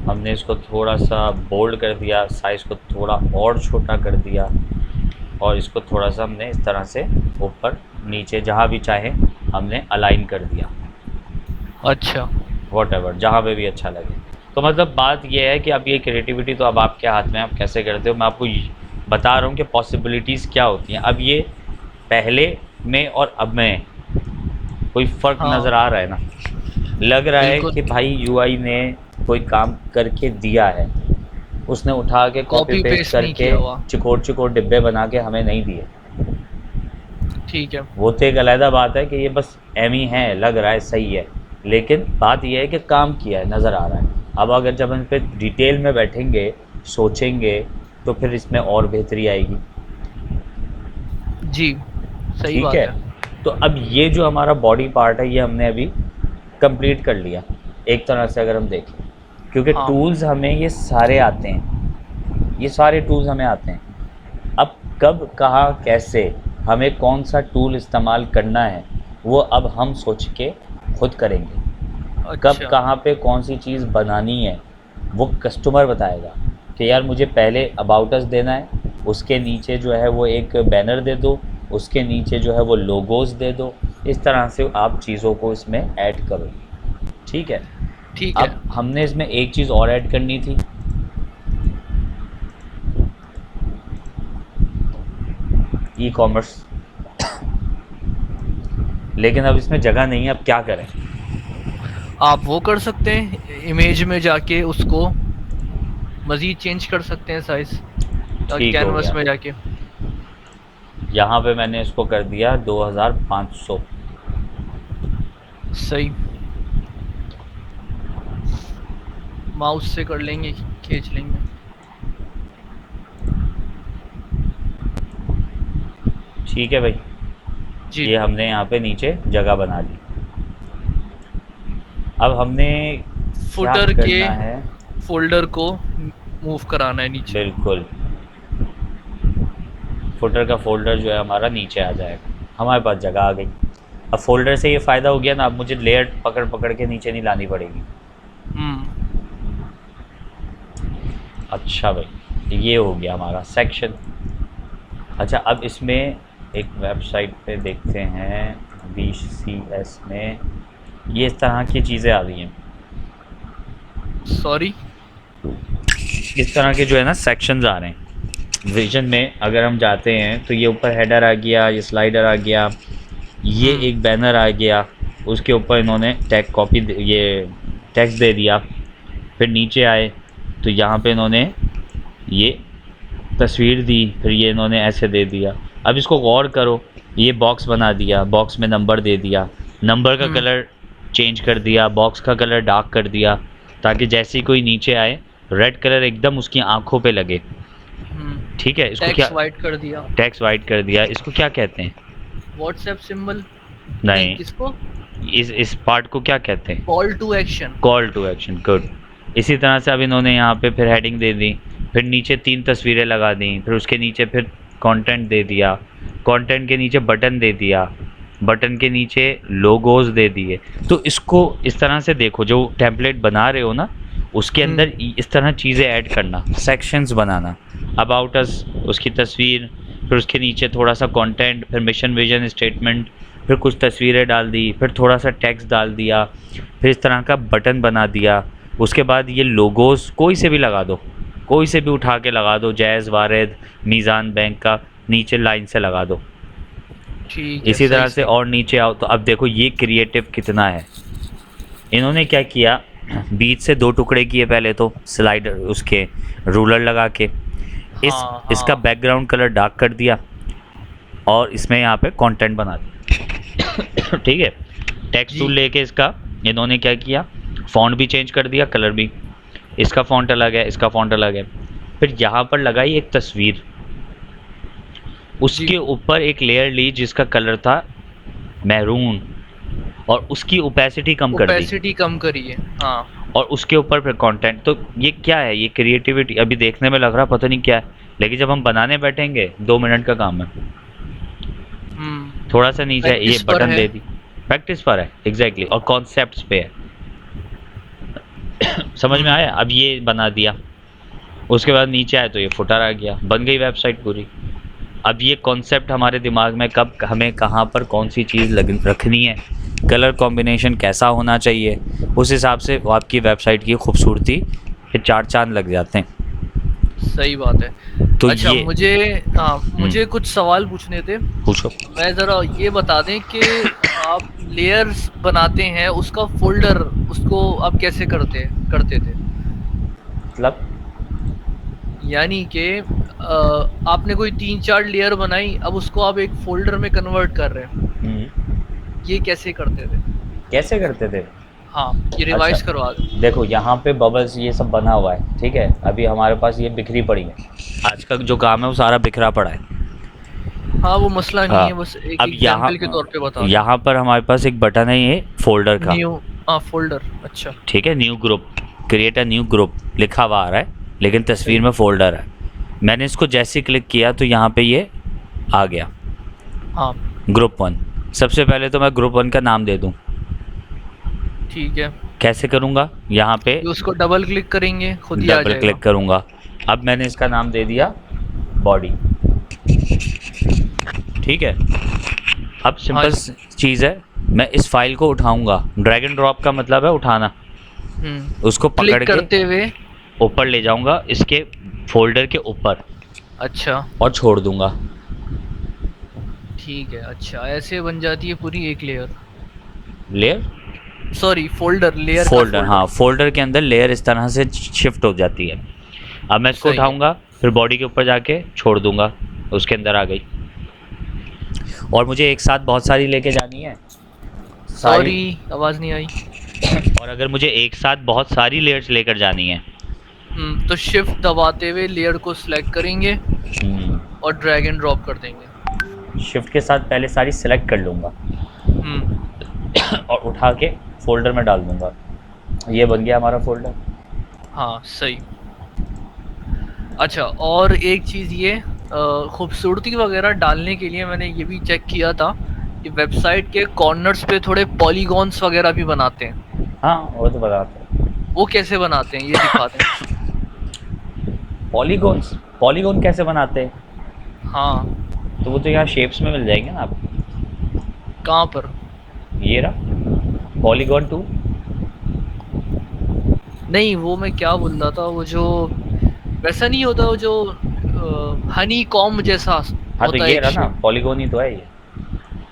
[SPEAKER 1] हमने इसको थोड़ा सा बोल्ड कर दिया, साइज़ को थोड़ा और छोटा कर दिया, और इसको थोड़ा सा हमने इस तरह से ऊपर नीचे जहाँ भी चाहे हमने अलाइन कर दिया।
[SPEAKER 2] अच्छा।
[SPEAKER 1] वॉटेवर, जहाँ पे भी अच्छा लगे। तो मतलब बात ये है कि अब ये क्रिएटिविटी तो अब आपके हाथ में, आप कैसे करते हो। मैं आपको बता रहा हूँ कि पॉसिबिलिटीज़ क्या होती हैं। अब ये पहले में और अब में कोई फ़र्क नज़र आ रहा है ना, लग रहा है कि भाई यूआई ने कोई काम करके दिया है, उसने उठा के कॉपी पेस्ट करके चिकोट डिब्बे बना के हमें नहीं दिए।
[SPEAKER 2] ठीक है,
[SPEAKER 1] वो तो एक अलग बात है कि ये बस एम ही है, लग रहा है सही है, लेकिन बात यह है कि काम किया है, नज़र आ रहा है। अब अगर जब हम पे डिटेल में बैठेंगे, सोचेंगे, तो फिर इसमें और बेहतरी आएगी।
[SPEAKER 2] जी, सही बात है।
[SPEAKER 1] तो अब ये जो हमारा बॉडी पार्ट है, ये हमने अभी कंप्लीट कर लिया एक तरह से अगर हम देखें, क्योंकि टूल्स हमें ये सारे आते हैं, ये सारे टूल्स हमें आते हैं। अब कब, कहाँ, कैसे, हमें कौन सा टूल इस्तेमाल करना है, वो अब हम सोच के खुद करेंगे। कब, कहाँ पे कौन सी चीज़ बनानी है, वो कस्टमर बताएगा कि यार मुझे पहले अबाउट अस देना है, उसके नीचे जो है वो एक बैनर दे दो, उसके नीचे जो है वो लोगोस दे दो, इस तरह से आप चीज़ों को इसमें ऐड करो, ठीक है।
[SPEAKER 2] ठीक है।
[SPEAKER 1] अब हमने इसमें एक चीज़ और ऐड करनी थी, ई कॉमर्स, लेकिन अब इसमें जगह नहीं है, अब क्या करें?
[SPEAKER 2] आप वो कर सकते हैं, इमेज में जाके उसको मज़ीद चेंज कर सकते हैं साइज़,
[SPEAKER 1] ठीक हो
[SPEAKER 2] कैनवस
[SPEAKER 1] गया।
[SPEAKER 2] में जाके।
[SPEAKER 1] यहाँ पे मैंने इसको कर दिया 2500।
[SPEAKER 2] सही। माउस से कर लेंगे, खींच लेंगे।
[SPEAKER 1] ठीक है भाई,
[SPEAKER 2] जी।
[SPEAKER 1] ये हमने यहाँ पे नीचे जगह बना दी। अब हमने क्या
[SPEAKER 2] फुटर के
[SPEAKER 1] करना है?
[SPEAKER 2] फोल्डर को मूव कराना है नीचे।
[SPEAKER 1] बिल्कुल, फुटर का फोल्डर जो है हमारा नीचे आ जाएगा, हमारे पास जगह आ गई। अब फोल्डर से ये फ़ायदा हो गया ना, अब मुझे लेयर पकड़ पकड़ के नीचे नहीं लानी पड़ेगी। अच्छा भाई, ये हो गया हमारा सेक्शन। अच्छा, अब इसमें एक वेबसाइट पे देखते हैं, VCS में ये इस तरह की चीज़ें आ रही हैं,
[SPEAKER 2] सॉरी,
[SPEAKER 1] इस तरह के जो है ना सेक्शंस आ रहे हैं। विजन में अगर हम जाते हैं तो ये ऊपर हेडर आ गया, ये स्लाइडर आ गया, ये एक बैनर आ गया, उसके ऊपर इन्होंने ये टेक्स्ट दे दिया। फिर नीचे आए तो यहाँ पे इन्होंने ये तस्वीर दी, फिर ये इन्होंने ऐसे दे दिया। अब इसको गौर करो, ये बॉक्स बना दिया, बॉक्स में नंबर दे दिया, नंबर का कलर चेंज कर दिया, बॉक्स का कलर डार्क कर दिया, ताकि जैसे ही कोई नीचे आए रेड कलर एकदम उसकी आंखों पे लगे। ठीक है, इसको क्या,
[SPEAKER 2] टेक्स्ट वाइट कर दिया।
[SPEAKER 1] टेक्स्ट वाइट कर दिया, इसको क्या कहते हैं?
[SPEAKER 2] WhatsApp symbol.
[SPEAKER 1] नहीं,
[SPEAKER 2] किसको?
[SPEAKER 1] इस पार्ट को क्या कहते हैं?
[SPEAKER 2] Call to action.
[SPEAKER 1] Call to action, good. इसी तरह से अब इन्होंने यहाँ पे फिर हेडिंग दे दी, फिर नीचे 3 तस्वीरें लगा दी, फिर उसके नीचे फिर कंटेंट दे दिया, कंटेंट के नीचे बटन दे दिया, बटन के नीचे लोगोज दे दिए। तो इसको इस तरह से देखो, जो टेम्पलेट बना रहे हो ना उसके अंदर इस तरह चीज़ें ऐड करना, सेक्शंस बनाना, अबाउट अस, उसकी तस्वीर, फिर उसके नीचे थोड़ा सा कंटेंट, फिर मिशन विजन स्टेटमेंट, फिर कुछ तस्वीरें डाल दी, फिर थोड़ा सा टेक्स्ट डाल दिया, फिर इस तरह का बटन बना दिया। उसके बाद ये लोगोस कोई से भी लगा दो, कोई से भी उठा के लगा दो, जैज़, वारिद, मीज़ान बैंक का नीचे लाइन से लगा दो।
[SPEAKER 2] ठीक है,
[SPEAKER 1] इसी तरह
[SPEAKER 2] सही
[SPEAKER 1] से और नीचे आओ तो अब देखो ये क्रिएटिव कितना है। इन्होंने क्या किया, बीच से 2 टुकड़े किए पहले तो स्लाइडर उसके रूलर लगा के, इसका बैकग्राउंड कलर डार्क कर दिया और इसमें यहाँ पे कंटेंट बना दिया। ठीक है, टेक्स्ट टूल लेके इसका इन्होंने क्या किया, फॉन्ट भी चेंज कर दिया, कलर भी, इसका फॉन्ट अलग है, इसका फॉन्ट अलग है। फिर यहाँ पर लगाई एक तस्वीर, उसके ऊपर एक लेयर ली जिसका कलर था मैरून और उसकी ओपेसिटी कम कर दी,
[SPEAKER 2] ओपेसिटी कम करी है। हाँ,
[SPEAKER 1] और उसके ऊपर फिर कंटेंट। तो ये क्या है, ये क्रिएटिविटी। अभी देखने में लग रहा पता नहीं क्या है, लेकिन जब हम बनाने बैठेंगे 2 मिनट का काम है। थोड़ा सा नीचे ये बटन दे दी, प्रैक्टिस पर है, एग्जैक्टली, और कॉन्सेप्ट्स पे है। समझ में आया? अब ये बना दिया, उसके बाद नीचे आए तो ये फुटर आ गया, बन गई वेबसाइट पूरी। अब ये कॉन्सेप्ट हमारे दिमाग में कब हमें कहाँ पर कौन सी चीज़ रखनी है, कलर कॉम्बिनेशन कैसा होना चाहिए, उस हिसाब से वो आपकी वेबसाइट की खूबसूरती फिर 4 चांद लग जाते हैं।
[SPEAKER 2] सही बात है।
[SPEAKER 1] तो
[SPEAKER 2] अच्छा,
[SPEAKER 1] ये
[SPEAKER 2] मुझे कुछ सवाल पूछने थे।
[SPEAKER 1] पूछो।
[SPEAKER 2] मैं ज़रा ये बता दें कि आप लेयर्स बनाते हैं, उसका फोल्डर, उसको आप कैसे करते थे?
[SPEAKER 1] मतलब
[SPEAKER 2] यानी कि आपने कोई 3-4 लेयर बनाई, अब उसको आप एक फोल्डर में कन्वर्ट कर रहे हैं, ये कैसे करते थे?
[SPEAKER 1] कैसे करते थे?
[SPEAKER 2] हाँ, ये रिवाइज
[SPEAKER 1] अच्छा,
[SPEAKER 2] करवा दो।
[SPEAKER 1] देखो यहाँ पे बबल्स ये सब बना हुआ है, ठीक है। अभी हमारे पास ये बिखरी पड़ी है, आज का जो काम है वो सारा बिखरा पड़ा है।
[SPEAKER 2] हाँ, वो मसला नहीं
[SPEAKER 1] हाँ,
[SPEAKER 2] है, बस एक
[SPEAKER 1] अब
[SPEAKER 2] एग्जांपल के तौर पे बता।
[SPEAKER 1] यहाँ पर हमारे पास एक बटन है ये फोल्डर का,
[SPEAKER 2] न्यू, फोल्डर, अच्छा
[SPEAKER 1] ठीक है। New group, create a new group लिखा हुआ आ रहा है, लेकिन तस्वीर में फोल्डर है। मैंने इसको जैसे ही क्लिक किया तो यहाँ पे ये आ गया,
[SPEAKER 2] हाँ,
[SPEAKER 1] ग्रुप 1। सबसे पहले तो मैं ग्रुप 1 का नाम दे दूँ,
[SPEAKER 2] ठीक है।
[SPEAKER 1] कैसे करूँगा? यहाँ पे
[SPEAKER 2] उसको डबल क्लिक करेंगे, खुद ही आ
[SPEAKER 1] डबल
[SPEAKER 2] जाएगा।
[SPEAKER 1] क्लिक करूँगा। अब मैंने इसका नाम दे दिया बॉडी, ठीक है। अब
[SPEAKER 2] हाँ
[SPEAKER 1] सिंपल चीज़ है, मैं इस फाइल को उठाऊंगा, ड्रैग एंड ड्रॉप का मतलब है उठाना, उसको
[SPEAKER 2] क्लिक
[SPEAKER 1] पकड़ के
[SPEAKER 2] करते हुए।
[SPEAKER 1] ऊपर ले जाऊंगा इसके फोल्डर के ऊपर
[SPEAKER 2] अच्छा
[SPEAKER 1] और छोड़ दूंगा।
[SPEAKER 2] ठीक है। अच्छा ऐसे बन जाती है पूरी एक layer.
[SPEAKER 1] Layer,
[SPEAKER 2] sorry folder, layer का
[SPEAKER 1] फोल्डर,
[SPEAKER 2] फोल्डर।
[SPEAKER 1] हाँ फोल्डर के अंदर लेयर इस तरह से शिफ्ट हो जाती है। अब मैं इसको
[SPEAKER 2] सही है।
[SPEAKER 1] उठाऊंगा, फिर बॉडी के ऊपर जाके छोड़ दूंगा, उसके अंदर आ गई। और मुझे एक साथ बहुत सारी लेके जानी है सारी।
[SPEAKER 2] सॉरी आवाज नहीं आई।
[SPEAKER 1] और अगर मुझे एक साथ बहुत सारी लेयर्स लेकर जानी है,
[SPEAKER 2] तो शिफ्ट दबाते हुए लेयर को सिलेक्ट करेंगे और ड्रैग एंड ड्रॉप कर देंगे।
[SPEAKER 1] शिफ्ट के साथ पहले सारी सिलेक्ट कर लूँगा
[SPEAKER 2] हम्म
[SPEAKER 1] और उठा के फोल्डर में डाल दूंगा। ये बन गया हमारा फोल्डर।
[SPEAKER 2] हाँ सही। अच्छा और एक चीज़ ये खूबसूरती वगैरह डालने के लिए मैंने ये भी चेक किया था कि वेबसाइट के कॉर्नर्स पे थोड़े पॉलीगॉन्स वगैरह भी बनाते हैं।
[SPEAKER 1] हाँ वो तो बताते हैं।
[SPEAKER 2] वो कैसे बनाते हैं ये दिखाते हैं।
[SPEAKER 1] पॉलीगॉन्स, पॉलीगॉन कैसे बनाते हैं?
[SPEAKER 2] हाँ
[SPEAKER 1] तो वो तो यहाँ शेप्स में मिल जाएंगे ना आपको।
[SPEAKER 2] कहाँ पर?
[SPEAKER 1] ये रहा पॉलीगॉन 2।
[SPEAKER 2] नहीं वो मैं क्या बोल रहा था, वो जो वैसा नहीं होता, वो जो हनी कॉम जैसा
[SPEAKER 1] हाँ तो
[SPEAKER 2] होता है
[SPEAKER 1] ये
[SPEAKER 2] एक
[SPEAKER 1] रहा ना,
[SPEAKER 2] शेप।
[SPEAKER 1] पॉलीगॉन ही तो है ये।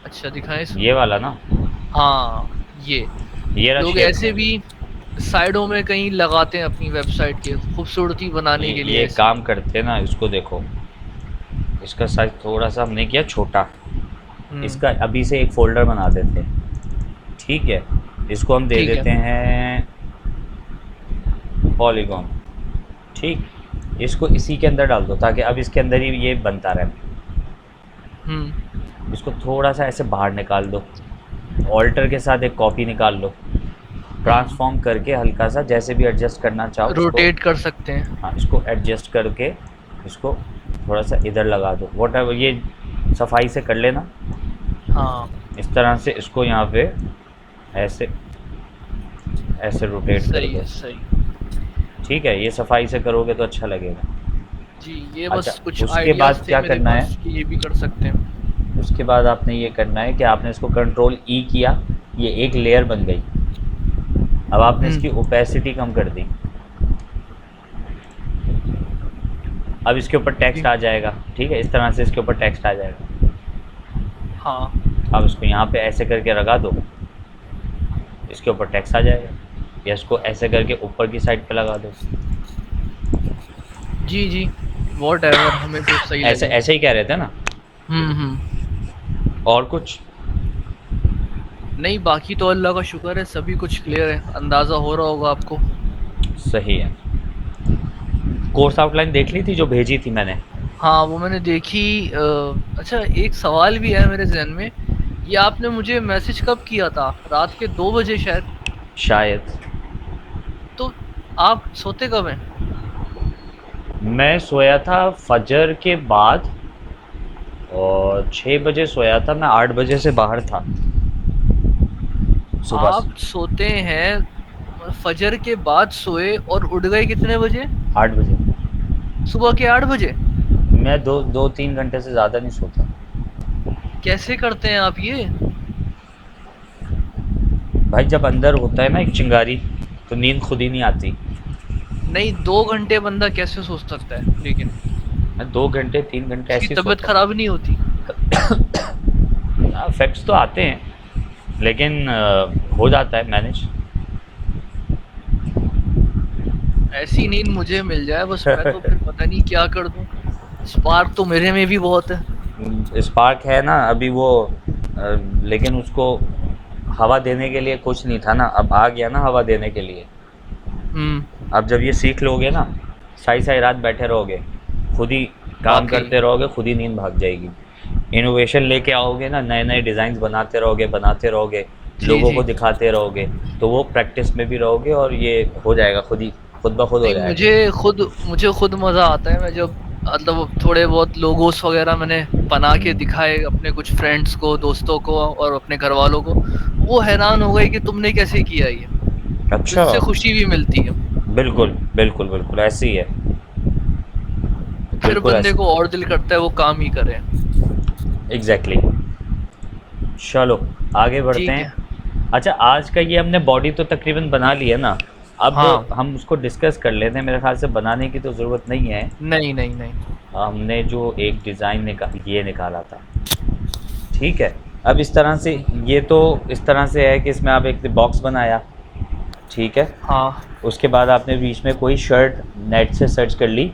[SPEAKER 2] अच्छा दिखाएं इसमें।
[SPEAKER 1] ये वाला ना,
[SPEAKER 2] हाँ ये
[SPEAKER 1] ये रहा
[SPEAKER 2] लोग
[SPEAKER 1] शेप
[SPEAKER 2] ऐसे
[SPEAKER 1] में।
[SPEAKER 2] भी साइडों में कहीं लगाते हैं अपनी वेबसाइट के खूबसूरती बनाने के लिए
[SPEAKER 1] ये
[SPEAKER 2] ऐसे।
[SPEAKER 1] काम करते हैं ना, इसको देखो, इसका साइज थोड़ा सा हमने किया छोटा। इसका अभी से एक फोल्डर बना देते हैं, ठीक है। इसको हम दे
[SPEAKER 2] ठीक है।
[SPEAKER 1] देते हैं पॉलीगॉन, ठीक। इसको इसी के अंदर डाल दो ताकि अब इसके अंदर ही ये बनता रहे। इसको थोड़ा सा ऐसे बाहर निकाल दो, ऑल्टर के साथ एक कॉपी निकाल लो, ट्रांसफॉर्म करके हल्का सा जैसे भी एडजस्ट करना चाहो
[SPEAKER 2] रोटेट कर सकते हैं।
[SPEAKER 1] हाँ इसको एडजस्ट करके इसको थोड़ा सा इधर लगा दो। वॉट एवर, ये सफाई से कर लेना।
[SPEAKER 2] हाँ
[SPEAKER 1] इस तरह से इसको यहाँ पे ऐसे ऐसे रोटेट कर
[SPEAKER 2] सही
[SPEAKER 1] दो,
[SPEAKER 2] है सही।
[SPEAKER 1] ठीक है। ये सफाई से करोगे तो अच्छा लगेगा।
[SPEAKER 2] जी ये बस
[SPEAKER 1] अच्छा,
[SPEAKER 2] कुछ
[SPEAKER 1] उसके
[SPEAKER 2] आइडियाज
[SPEAKER 1] बाद
[SPEAKER 2] थे
[SPEAKER 1] क्या
[SPEAKER 2] मेरे
[SPEAKER 1] करना
[SPEAKER 2] पास
[SPEAKER 1] है?
[SPEAKER 2] कि ये भी कर सकते हैं।
[SPEAKER 1] उसके बाद आपने ये करना है कि आपने इसको कंट्रोल ई किया, ये एक लेयर बन गई। अब आपने इसकी ओपेसिटी कम कर दी। अब इसके ऊपर टेक्स्ट आ जाएगा, ठीक है। इस तरह से इसके ऊपर टेक्स्ट आ जाएगा।
[SPEAKER 2] हाँ
[SPEAKER 1] अब इसको यहाँ पे ऐसे करके लगा दो, इसके ऊपर टेक्स्ट आ जाएगा। या इसको ऐसे करके ऊपर की साइड पे लगा दो।
[SPEAKER 2] जी जी वॉट एवर, हमें तो सही
[SPEAKER 1] ऐसे
[SPEAKER 2] लगे।
[SPEAKER 1] ऐसे ही कह रहे थे ना। और कुछ
[SPEAKER 2] नहीं बाकी तो अल्लाह का शुक्र है, सभी कुछ क्लियर है, अंदाज़ा हो रहा होगा आपको।
[SPEAKER 1] सही है। कोर्स आउटलाइन देख ली थी जो भेजी थी मैंने?
[SPEAKER 2] हाँ वो मैंने देखी। अच्छा एक सवाल भी है मेरे जहन में, ये आपने मुझे मैसेज कब किया था? रात के 2 बजे शायद।
[SPEAKER 1] शायद।
[SPEAKER 2] तो आप सोते कब हैं?
[SPEAKER 1] मैं सोया था फजर के बाद, और 6 बजे सोया था। मैं 8 बजे से बाहर था सुबह।
[SPEAKER 2] आप सोते हैं फजर के बाद सोए और उठ गए कितने बजे?
[SPEAKER 1] 8 बजे।
[SPEAKER 2] सुबह के 8 बजे?
[SPEAKER 1] मैं दो तीन घंटे से ज़्यादा नहीं सोता।
[SPEAKER 2] कैसे करते हैं आप ये?
[SPEAKER 1] भाई जब अंदर होता है ना एक चिंगारी, तो नींद खुद ही नहीं आती।
[SPEAKER 2] नहीं 2 घंटे बंदा कैसे सो सकता है लेकिन?
[SPEAKER 1] मैं 2 घंटे 3 घंटे
[SPEAKER 2] उसकी
[SPEAKER 1] ऐसे
[SPEAKER 2] तबीयत खराब नहीं होती?
[SPEAKER 1] इफेक्ट्स तो आते हैं, लेकिन हो जाता है मैनेज।
[SPEAKER 2] ऐसी नींद मुझे मिल जाए बस, मैं तो फिर पता नहीं क्या कर दूं। स्पार्क तो मेरे में भी बहुत है।
[SPEAKER 1] स्पार्क है ना अभी वो, लेकिन उसको हवा देने के लिए कुछ नहीं था ना, अब आ गया ना हवा देने के लिए। अब जब ये सीख लोगे ना, साई साई रात बैठे रहोगे, खुद ही काम
[SPEAKER 2] वाकई।
[SPEAKER 1] करते रहोगे, खुद ही नींद भाग जाएगी। इनोवेशन लेके आओगे ना, नए नए डिज़ाइन बनाते रहोगे, लोगों
[SPEAKER 2] जी।
[SPEAKER 1] को दिखाते रहोगे, तो वो प्रैक्टिस में भी रहोगे और ये हो जाएगा, खुद ब खुद हो
[SPEAKER 2] नहीं
[SPEAKER 1] जाएगा।
[SPEAKER 2] मुझे खुद मज़ा आता है, मैं जब मतलब थोड़े बहुत लोगोस वगैरह मैंने बना के दिखाए अपने कुछ फ्रेंड्स को, दोस्तों को और अपने घर वालों को, वो हैरान हो गए कि तुमने कैसे किया ये।
[SPEAKER 1] अच्छा।
[SPEAKER 2] इससे खुशी भी मिलती है।
[SPEAKER 1] बिल्कुल बिल्कुल बिल्कुल ऐसे ही है।
[SPEAKER 2] फिर
[SPEAKER 1] बिल्कुल
[SPEAKER 2] बंदे
[SPEAKER 1] ऐसे।
[SPEAKER 2] को और दिल करता है वो काम ही करे।
[SPEAKER 1] एग्जैक्टली। चलो आगे बढ़ते
[SPEAKER 2] ठीक
[SPEAKER 1] हैं।
[SPEAKER 2] है।
[SPEAKER 1] अच्छा, आज का ये हमने बॉडी तो तकरीबन बना ली है ना, अब
[SPEAKER 2] हाँ।
[SPEAKER 1] हम उसको डिस्कस कर लेते हैं। मेरे ख्याल से बनाने की तो ज़रूरत नहीं है।
[SPEAKER 2] नहीं नहीं नहीं।
[SPEAKER 1] हमने जो एक डिज़ाइन ये निकाला था, ठीक है। अब इस तरह से, ये तो इस तरह से है कि इसमें आप एक बॉक्स बनाया, ठीक है।
[SPEAKER 2] हाँ।
[SPEAKER 1] उसके बाद आपने बीच में कोई शर्ट नेट से सर्च कर ली,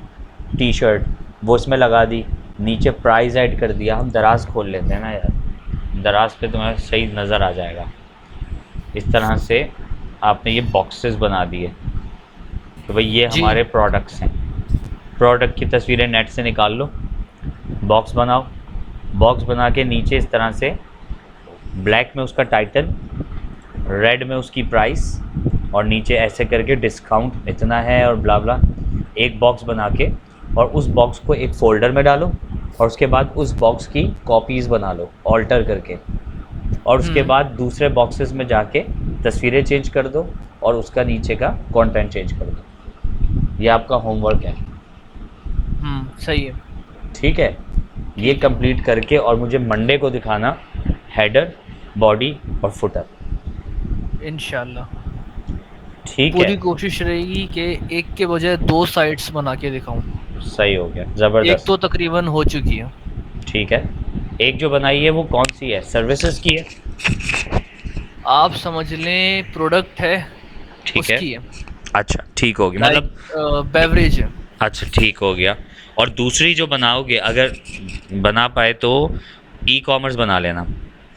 [SPEAKER 1] टी शर्ट, वो इसमें लगा दी, नीचे प्राइस ऐड कर दिया। हम दराज खोल लेते हैं ना यार, दराज पे तुम्हें सही नज़र आ जाएगा। इस तरह से आपने ये बॉक्सेस बना दिए तो भाई ये
[SPEAKER 2] जी।
[SPEAKER 1] हमारे प्रोडक्ट्स हैं। प्रोडक्ट की तस्वीरें नेट से निकाल लो, बॉक्स बनाओ। बॉक्स बना के नीचे इस तरह से ब्लैक में उसका टाइटल, रेड में उसकी प्राइस, और नीचे ऐसे करके डिस्काउंट इतना है और ब्ला ब्ला, एक बॉक्स बना के, और उस बॉक्स को एक फ़ोल्डर में डालो, और उसके बाद उस बॉक्स की कॉपीज़ बना लो ऑल्टर करके, और उसके बाद दूसरे बॉक्सेस में जाके तस्वीरें चेंज कर दो और उसका नीचे का कंटेंट चेंज कर दो। ये आपका होमवर्क है,
[SPEAKER 2] सही है।
[SPEAKER 1] ठीक है। ये कंप्लीट करके और मुझे मंडे को दिखाना हेडर, बॉडी और फुटर,
[SPEAKER 2] इंशाल्लाह
[SPEAKER 1] ठीक है।
[SPEAKER 2] पूरी कोशिश रहेगी कि एक के बजाय 2 साइट्स बना के दिखाऊं।
[SPEAKER 1] सही हो गया,
[SPEAKER 2] एक
[SPEAKER 1] ज़बरदस्त।
[SPEAKER 2] तो तकरीबन हो चुकी है।
[SPEAKER 1] ठीक है, एक जो बनाई है वो कौन सी है, सर्विसेज की है?
[SPEAKER 2] आप समझ लें प्रोडक्ट है,
[SPEAKER 1] ठीक है,
[SPEAKER 2] उसकी है।
[SPEAKER 1] अच्छा ठीक हो गया,
[SPEAKER 2] लाइक
[SPEAKER 1] मतलब
[SPEAKER 2] बेवरेज है।
[SPEAKER 1] अच्छा ठीक हो गया। और दूसरी जो बनाओगे, अगर बना पाए तो ई कॉमर्स बना लेना,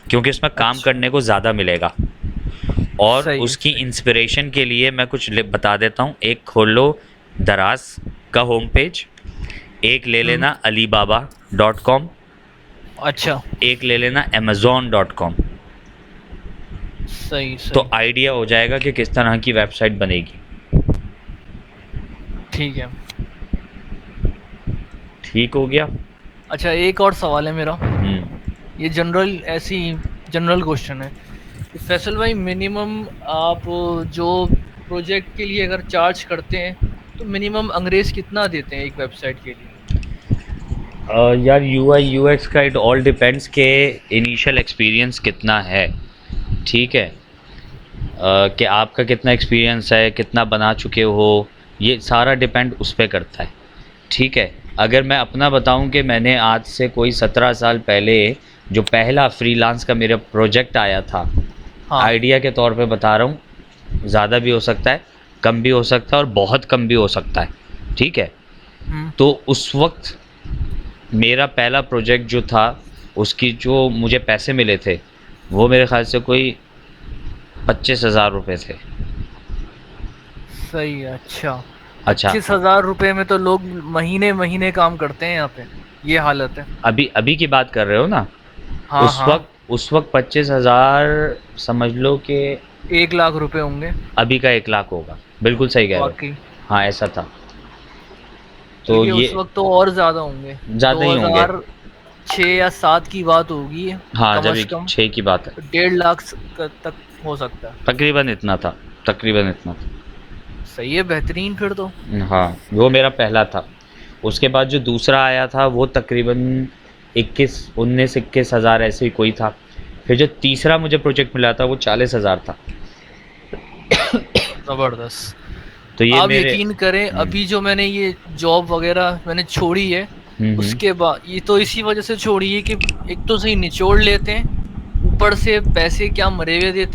[SPEAKER 1] क्योंकि उसमें काम
[SPEAKER 2] अच्छा।
[SPEAKER 1] करने को ज़्यादा मिलेगा। और
[SPEAKER 2] सही है,
[SPEAKER 1] उसकी
[SPEAKER 2] सही।
[SPEAKER 1] इंस्पिरेशन के लिए मैं कुछ बता देता हूँ। एक खोल लो दराज का होम पेज, एक ले
[SPEAKER 2] हम्म।
[SPEAKER 1] लेना alibaba.com,
[SPEAKER 2] अच्छा।
[SPEAKER 1] एक ले लेना amazon.com।
[SPEAKER 2] सही
[SPEAKER 1] तो
[SPEAKER 2] सही।
[SPEAKER 1] आइडिया हो जाएगा कि किस तरह की वेबसाइट बनेगी।
[SPEAKER 2] ठीक है।
[SPEAKER 1] ठीक हो गया।
[SPEAKER 2] अच्छा, एक और सवाल है मेरा।
[SPEAKER 1] हम्म।
[SPEAKER 2] ये जनरल क्वेश्चन है कि फैसल भाई, मिनिमम आप जो प्रोजेक्ट के लिए अगर चार्ज करते हैं तो मिनिमम अंग्रेज कितना देते हैं एक वेबसाइट के लिए?
[SPEAKER 1] यार UI UX का इट ऑल डिपेंड्स के इनिशियल एक्सपीरियंस कितना है, ठीक है। कि आपका कितना एक्सपीरियंस है, कितना बना चुके हो, ये सारा डिपेंड उस पर करता है, ठीक है। अगर मैं अपना बताऊं कि मैंने आज से कोई 17 साल पहले जो पहला फ्रीलांस का मेरा प्रोजेक्ट आया था,
[SPEAKER 2] हाँ।
[SPEAKER 1] आइडिया के तौर पे बता रहा हूँ, ज़्यादा भी हो सकता है, कम भी हो सकता है और बहुत कम भी हो सकता है, ठीक है।
[SPEAKER 2] हम्म।
[SPEAKER 1] तो उस वक्त मेरा पहला प्रोजेक्ट जो था, उसकी जो मुझे पैसे मिले थे वो मेरे ख्याल से कोई 25,000 रुपये थे।
[SPEAKER 2] सही है। अच्छा।
[SPEAKER 1] अच्छा,
[SPEAKER 2] 25,000 रुपए में तो लोग महीने महीने काम करते हैं यहाँ पे। ये हालत है।
[SPEAKER 1] अभी अभी की बात कर रहे हो ना?
[SPEAKER 2] हाँ हाँ।
[SPEAKER 1] उस वक्त 25,000 समझ लो कि
[SPEAKER 2] 1 लाख रुपए होंगे।
[SPEAKER 1] अभी का 1 लाख होगा। बिल्कुल सही कह रहे हो।
[SPEAKER 2] वाकई।
[SPEAKER 1] हाँ, ऐसा था। तो
[SPEAKER 2] क्योंकि उस
[SPEAKER 1] ये
[SPEAKER 2] वक्त तो और ज्यादा होंगे।
[SPEAKER 1] ज़्यादा ही होंगे।
[SPEAKER 2] 2006 या 7 की बात होगी
[SPEAKER 1] हाँ,
[SPEAKER 2] कम
[SPEAKER 1] जब
[SPEAKER 2] से कम।
[SPEAKER 1] 6 की बात है,
[SPEAKER 2] 1.5 लाख तक हो सकता है।
[SPEAKER 1] तकरीबन इतना था, तकरीबन इतना था।
[SPEAKER 2] सही है, बेहतरीन फिर तो।
[SPEAKER 1] हाँ, वो मेरा पहला था। उसके बाद जो दूसरा आया था वो तकरीबन 19-21 हज़ार ऐसे ही कोई था। फिर जो तीसरा मुझे प्रोजेक्ट मिला था वो 40,000 था।
[SPEAKER 2] जबरदस्त।
[SPEAKER 1] तो ये
[SPEAKER 2] आप
[SPEAKER 1] मेरे
[SPEAKER 2] यकीन करें, अभी जो मैंने ये जॉब वगैरह मैंने छोड़ी है,
[SPEAKER 1] हम्म।
[SPEAKER 2] उसके बाद ये तो इसी वजह से छोड़ी है कि एक तो सही निचोड़ लेते हैं, ऊपर से पैसे क्या मरे हुए देते